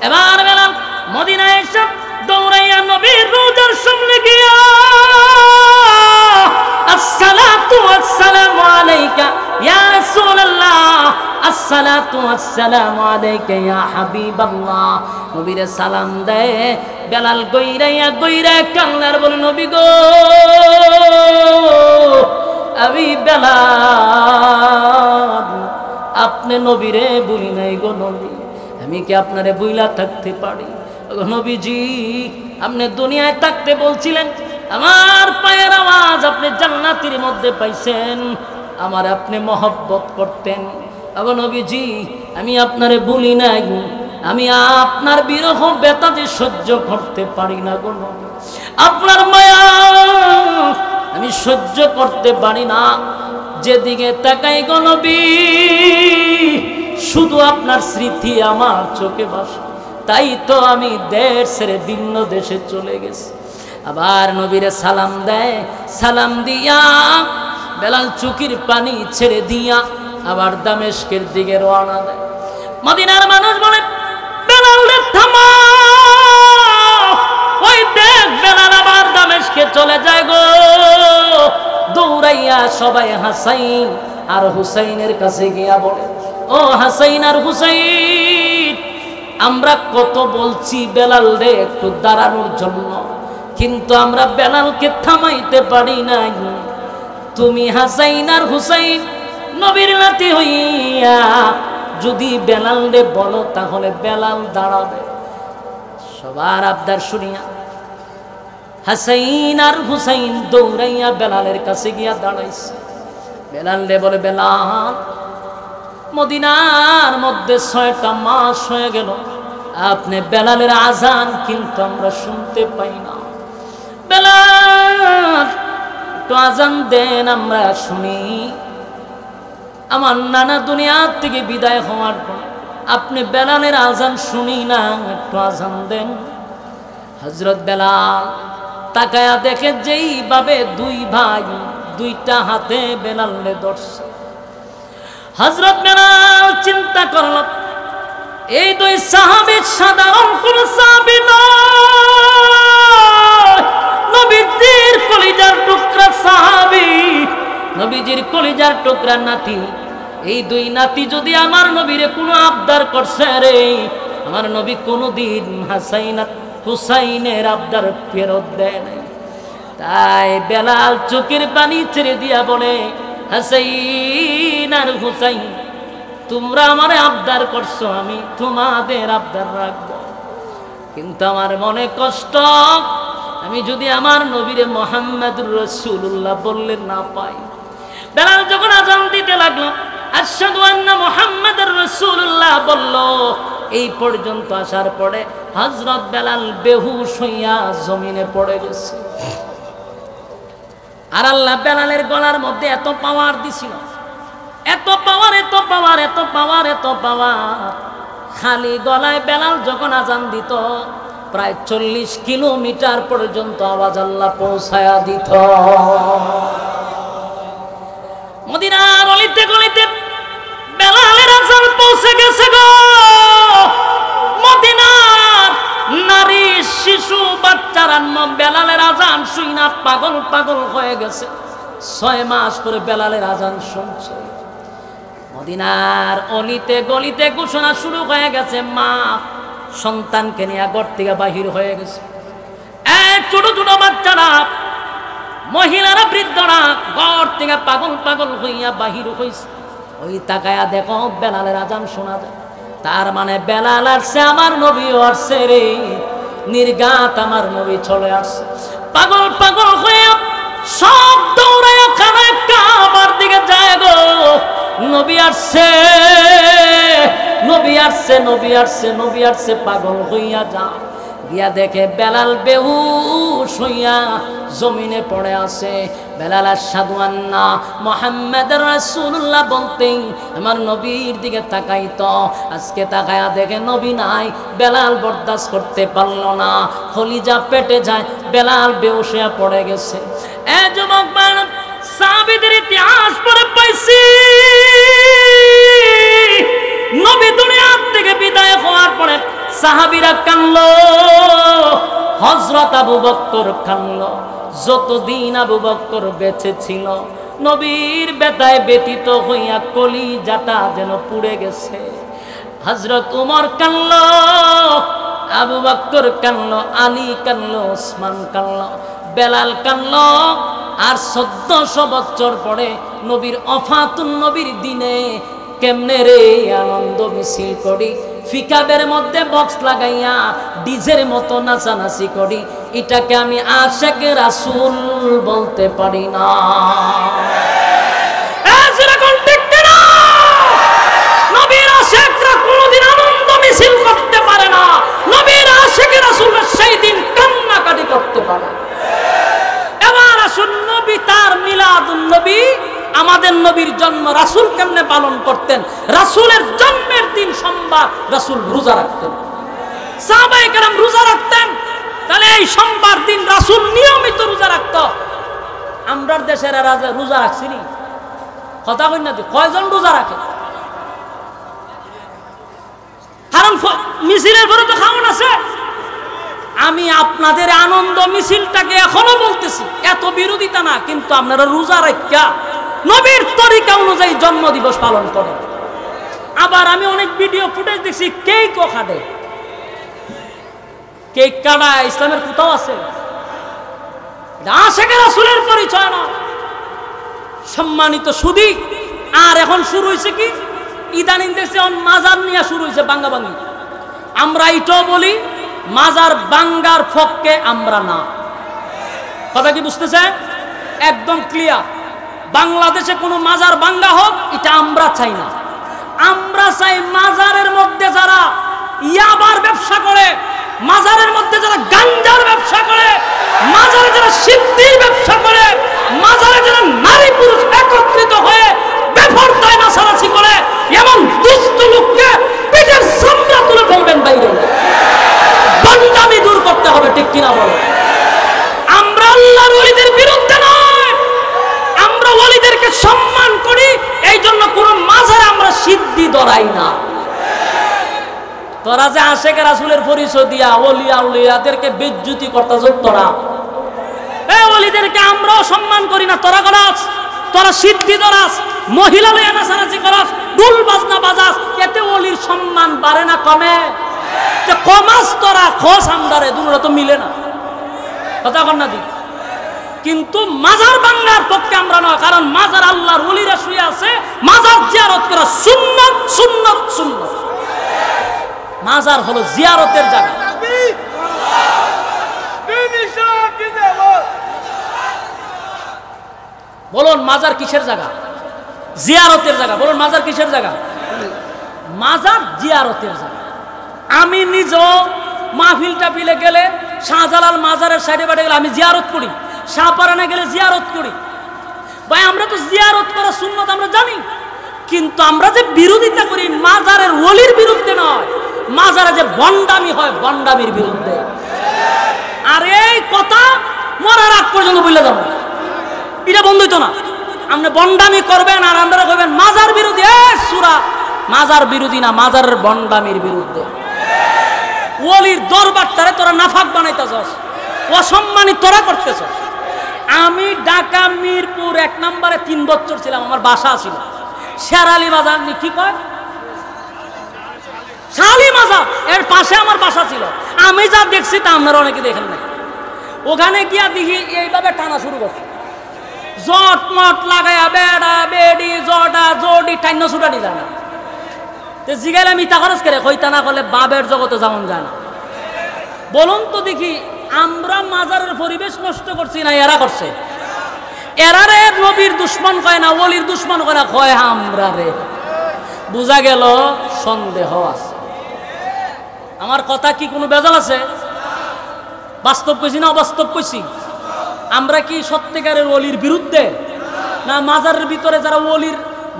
এবার বেলাল মদিনায় এসে দৌড়াইয়া নবীর রওজার সামনে গিয়া আসসালাতু ওয়াসসালামু আলাইকা ইয়া রাসূলুল্লাহ, আসসালাতু ওয়াসসালামু আলাইকা ইয়া হাবিবাল্লাহ, নবীরে সালাম দেয়। বেলাল গইরাইয়া কান্নার বলে, নবী গো, আমি বেলাল, আপনি নবীরে বলি নাই গো নবী, আমি কি আপনারে বইলা থাকতে পারি? নবীজি, আপনি দুনিয়ায় থাকতে বলছিলেন আমার পায়ের আওয়াজ আপনি জান্নাতের মধ্যে পাইছেন, আমার আপনি মহব্বত করতেন। আগো নবীজি, আমি আপনারে বলি নাই, আমি আপনার বিরহ ব্যথা যে সহ্য করতে পারি না গো নবী, আপনার মায়া আমি সহ্য করতে পারি না। যেদিকে তাকাই গো নবী, শুধু আপনার স্মৃতি আমার চোখে ভাসে। তাই তো আমি দেশ ছেড়ে ভিন্ন দেশে চলে গেছি। আবার নবীরে সালাম দেয়, সালাম দিয়া বেলাল চোখের পানি ছেড়ে দিয়া আবার দামেস্কের দিকে রওনা দেয়। মদিনার মানুষ বলে, বেলাল রে থামা, ওই দেখ বেলাল আবার দামেস্কে চলে যায় গো। দৌড়াইয়া সবাই হাসাইন আর হুসাইনের কাছে গিয়া বলে, ও হাসাইন আর হুসাইন, আমরা কত বলছি বেলাল রে একটু দাঁড়ানোর জন্য, কিন্তু আমরা বেলালকে থামাইতে পারি নাই। তুমি হাসাইন আর হুসাইন নবীর নাতি হইয়া যদি বেলাল রে বলো, তাহলে বেলাল দাঁড়াবে। সবার আবদার শুনিয়া হাসাইন আর হুসাইন দৌড়াইয়া বেলালের কাছে গিয়া দাঁড়াইছে। বেলাল রে বলে, বেলাল, মদিনার মধ্যে 6টা মাস হয়ে গেল, আপনি বেলালের আজান কিন্তু আমরা শুনতে পাই না। বেলাল, একটু আজান দেন, আমরা শুনি। আমার নানা দুনিয়ার থেকে বিদায় হওয়ার পর আপনি বেলালের আজান শুনি না, একটু আজান দেন। হযরত বেলাল তাকায়া দেখে যেইভাবে দুই ভাই দুইটা হাতে বেলালে ধরছে। হযরত বেলাল চিন্তা করল, এই দুই সাহাবী সাধারণ কোন সাহাবী নয়, নবীর নবীজির কলিজার টুকরা নাতি, এই দুই নাতি যদি আমার নবীরে কোনো আবদার করছে রে, আমার নবী কোনোদিন হাসাইন হুসাইনের আবদার ফেরত দেয় নাই। তাই বেলাল চোখের পানি ছেড়ে দিয়া বলে, হাসাইন আর হুসাইন, তোমরা আমার আবদার করছো, আমি তোমাদের আবদার রাখবো, কিন্তু আমার মনে কষ্ট, আমি যদি আমার নবীরে মুহাম্মদুর রাসূলুল্লাহ বললে না পাই। বেলাল যখন আযান দিতে লাগলো, আশহাদু আন্না মুহাম্মাদুর রাসূলুল্লাহ বলল, এই পর্যন্ত আসার পরে হযরত বেলাল বেহুশ হইয়া জমিনে পড়ে গেছে। আর আল্লাহ বেলালের গলার মধ্যে এত পাওয়ার দিছিল, এত পাওয়ার, এত পাওয়ার, এত পাওয়ার, এত পাওয়ার, খালি গলায় বেলাল যখন আযান দিত প্রায় 40 কিলোমিটার পর্যন্ত আওয়াজ আল্লাহ পৌঁছায়া দিত। মদিনার অলিতে গলিতে বেলালের আযান পৌঁছে গেছে গো। মদিনার নারী, শিশু, বাচ্চারা বেলালের আযান শুইনা পাগল পাগল হয়ে গেছে। 6 মাস পরে বেলালের আযান শুনছে। মদিনার অলিতে গলিতে ঘোষণা শুরু হয়ে গেছে, মা সন্তানকে নিয়ে ঘর থেকে বাহির হয়ে গেছে। ছোট ছোট বাচ্চারা, মহিলারা, বৃদ্ধরা ঘর থেকে পাগল পাগল হইয়া বাহির হইছে। ওই তাকায়া দেখো বেলালের আযান শোনা যায়। তার মানে বেলাল আসছে, আমার নবীও আসছে রে, নির্ঘাত আমার নবী চলে আসছে। পাগল পাগল হইয়া সব দৌড়ায় খানায় কাবার দিকে যায় গো। নবী আসছে, নবী আসছে, নবী আসছে, নবী আসছে, পাগল হইয়া যা গিয়া দেখে বেলাল বেহুশ হইয়া জমিনে পড়ে আছে। বেলাল আশহাদু আন্না মুহাম্মাদুর রাসূলুল্লাহ বলতেই আমার নবীর দিকে তাকাইতো। আজকে তাকায়া দেখে নবী নাই। বেলাল বরদাস্ত করতে পারল না, কলিজা পেটে যায়, বেলাল বেহুশ হইয়া পড়ে গেছে। এ যুবক বান্দা, সাহাবীদের ইতিহাস পড়ে পাইছি, নবী দুনিয়া থেকে বিদায় হওয়ার পরে সাহাবীরা কানলো, হযরত আবু বকর কানলো। যতদিন আবু বকর বেঁচে ছিল নবীর ব্যথায় ব্যতীত হইয়া কলিজাটা যেন পুড়ে গেছে। হযরত উমর কানলো, আবু বকর কানলো, আলী কানলো, ওসমান কানলো, বেলাল কানলো। আর 1400 বছর পরে নবীর ওফাতুন নবীর দিনে কেমনে রে আনন্দ মিছিল করি, ফিকাবের মধ্যে বক্স লাগাইয়া ডিজের মতো নাচানাচি করি, এটাকে আমি আশিকে রাসূল বলতে পারি না। নবীর আশিকরা কোনোদিন আনন্দ মিছিল করতে পারে না, নবীর আশিকে রাসূলের সেই দিন কান্নাকাটি করতে পারে। এবার আসুন, নবী তার মিলাদুন নবী, আমাদের নবীর জন্ম রাসূল কেমনে পালন করতেন। রাসূলের জন্মের দিন সোমবার রাসূল রোজা রাখতেন, সাহাবায়ে কেরাম রোজা রাখতেন। তাহলে এই সোমবার দিন রাসূল নিয়মিত রোজা রাখত। আমরা দেশের রাজা রোজা রাখছিনি, কথা কই না, কয়জন রোজা রাখে? কারণ মিছিলের পরে তো খাওয়ান আছে। আমি আপনাদের আনন্দ মিছিলটাকে এখনো বলতেছি, এত বিরোধিতা না, কিন্তু আপনারা রোজা রাখা নবীর তরিকা অনুযায়ী জন্মদিবস পালন করে। আবার আমি অনেক ভিডিও ফুটেজ দেখছি, কেকও কাটে। কেক কাটা ইসলামের কোথাও আছে? আশিকে রাসূলের পরিচয় না। সম্মানিত সুধী, আর এখন শুরু হয়েছে কি, ইদানিং দেখছি মাজার নিয়ে শুরু হয়েছে বাঙ্গাবাঙ্গি। আমরা এটাও বলি মাজার বাঙ্গার পক্ষে আমরা না। কথা কি বুঝতেছে? একদম ক্লিয়ার। বাংলাদেশে কোনো মাজার বাঙ্গা হোক, এটা আমরা চাই না। আমরা চাই মাজারের মধ্যে যারা ইয়াবার ব্যবসা করে, মাজারের মধ্যে যারা গাঞ্জার ব্যবসা করে, মাজারে যারা সিদ্ধির ব্যবসা করে, মাজারে যারা নারী পুরুষ একত্রিত হয়ে বেপরদায় নাচানাচি করে, এমন দুষ্ট লোককে পিঠের চামড়া তুলে ফেলবেন বাইরে। বান্দামি দূর করতে হবে, ঠিক কিনা বলো? আমরা আল্লাহর ওলিদের বিরুদ্ধে নয়, আমরা ওলিদেরকে সম্মান করি, এই জন্য কোন মাজারে আমরা সিদ্ধি ধরাই না। তোরা যে আশিকে রাসূলের পরিচয় দিয়া ওলি আউলিয়াদেরকে বেইজ্জতি করতেছ, তোরা এই ওলিদেরকে আমরাও সম্মান করি না, তোরা করস। তোরা সিদ্ধি ধরাস, মহিলা লইয়া নাচানাচি করস, ডুল বাজনা বাজাস, এতে ওলির সম্মান বাড়ে না কমে? কমাস তোরা খোস আমদারে, দুটো তো মিলে না, কথা কর না দি। কিন্তু মাজার বাংলার পক্ষে আমরা নয়, কারণ মাজার আল্লাহর ওলিরা শুয়ে আছে, মাজার জিয়ারত করা সুন্নাত সুন্নাত সুন্নাত। মাজার হলো জিয়ারতের জায়গা। বলুন মাজার কিসের জায়গা? জিয়ারতের জায়গা। বলুন মাজার কিসের জায়গা? মাজার জিয়ারতের জায়গা। আমি নিজেও মাহফিল টাফিলে গেলে শাহজালাল মাজারের সাইডে বাড়ে গেলে আমি জিয়ারত করি, শাহপারানে গেলে জিয়ারত করি। ভাই আমরা তো জিয়ারত করা সুন্নাত আমরা জানি, কিন্তু আমরা যে বিরোধিতা করি মাজারের ওলির বিরুদ্ধে নয়, মাজারে যে বন্ডামি হয় বন্ডামির বিরুদ্ধে। আর এই কথা মরার আগ পর্যন্ত বলে যাবো, এটা বন্ধ হইতো না। আপনি বন্ডামি করবেন আর আমরা করবেন মাজার বিরোধী। সূরা মাজার বিরোধী না, মাজারের বন্ডামির বিরুদ্ধে। ওলির দরবারটারে তোরা নাফাক বানাইতেছস, অসম্মানিত তোরা করতেছস। আমি ঢাকা মিরপুর 1 নম্বরে 3 বছর ছিলাম, আমার বাসা ছিল শেরালি বাজার, কি কয় শালি মাজার, এর পাশে আমার বাসা ছিল। আমি যা দেখছি তা আপনারা অনেকে দেখেন নাই। ওখানে গিয়া দেখি এইভাবে টানা শুরু করছে, জট মট লাগাইয়া বেড়া বেড়ি জটা জড়ি টাইনা ছুটানি যায় না। তো জিগাইলে আমি তা খরচ করে কইতা না করলে বাবের জগতে যেমন যায় না। বলুন তো দেখি, আমরা মাজারের পরিবেশ নষ্ট করছি না এরা করছে? এরা রে নবীর দুশ্মন কয় না, ওলির দুশ্মন কয় না, কয় আমরা রে। বুঝা গেল সন্দেহ আছে। আমার কথা কি কোনো বেজাল আছে? বাস্তব কইছি না অবাস্তব কইছি? আমরা কি সত্যিকারের ওলির বিরুদ্ধে, না মাজারের ভিতরে যারা ওলির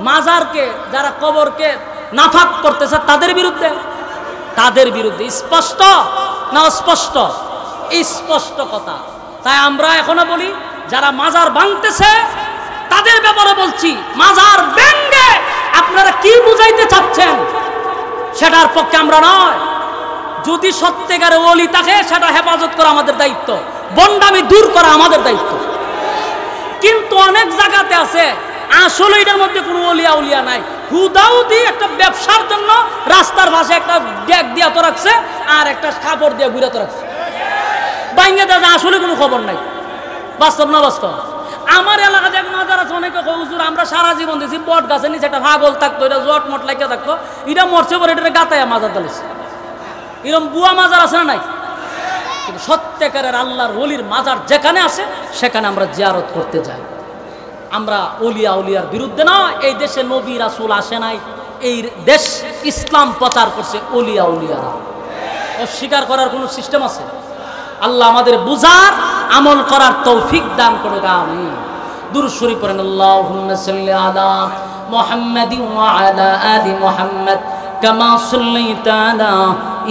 মাজারকে, যারা কবরকে নাফাক করতেছে তাদের বিরুদ্ধে? তাদের বিরুদ্ধে। স্পষ্ট না অস্পষ্ট? স্পষ্ট কথা। তাই আমরা এখনো বলি যারা মাজার ভাঙতেছে তাদের ব্যাপারে বলছি, মাজার ভেঙে আপনারা কি বুঝাইতে চাচ্ছেন সেটার পক্ষে আমরা নয়। যদি সত্যিকারে ওলি থাকে সেটা হেফাজত করা আমাদের দায়িত্ব, বন্ডামি দূর করা আমাদের দায়িত্ব। কিন্তু অনেক জায়গাতে আছে আসলে এটার মধ্যে কোনো ওলিয়া উলিয়া নাই, হুদাহুদি একটা ব্যবসার জন্য রাস্তার পাশে একটা ডেক দিয়া তো রাখছে আর একটা কাপড় দিয়ে ঘুরে তো রাখছে, বাইঙ্গে দাদা আসলে কোনো খবর নাই। বাস্তব না বাস্তব? আমার এলাকাতে এক মাজার আছে, অনেকে হুজুর আমরা সারা জীবন দিয়েছি বট গাছের নিচে একটা ভাগল থাকতো, এটা জট মট লাগিয়ে থাকতো, এটা মরছে পরে এটা গাতায়া মাজার দালিছে। এরকম বুয়া মাজার আছে না নাই? কিন্তু সত্যিকারের আল্লাহর ওলির মাজার যেখানে আছে সেখানে আমরা জিয়ারত করতে যাই। আমরা ওলিয়া উলিয়ার বিরুদ্ধে না। এই দেশে নবী রাসূল আসে নাই, এই দেশ ইসলাম প্রচার করছে ওলিয়া উলিয়ারা। অস্বীকার করার কোনো সিস্টেম আছে? আল্লাহ আমাদের বুঝার আমল করার তৌফিক দান করুক, আমিন। দুরূদ শরীফ পড়েন, আল্লাহুম্মা সাল্লি আলা মুহাম্মাদিন ওয়া আলা আলি মুহাম্মাদ কামা সাল্লাইতা আলা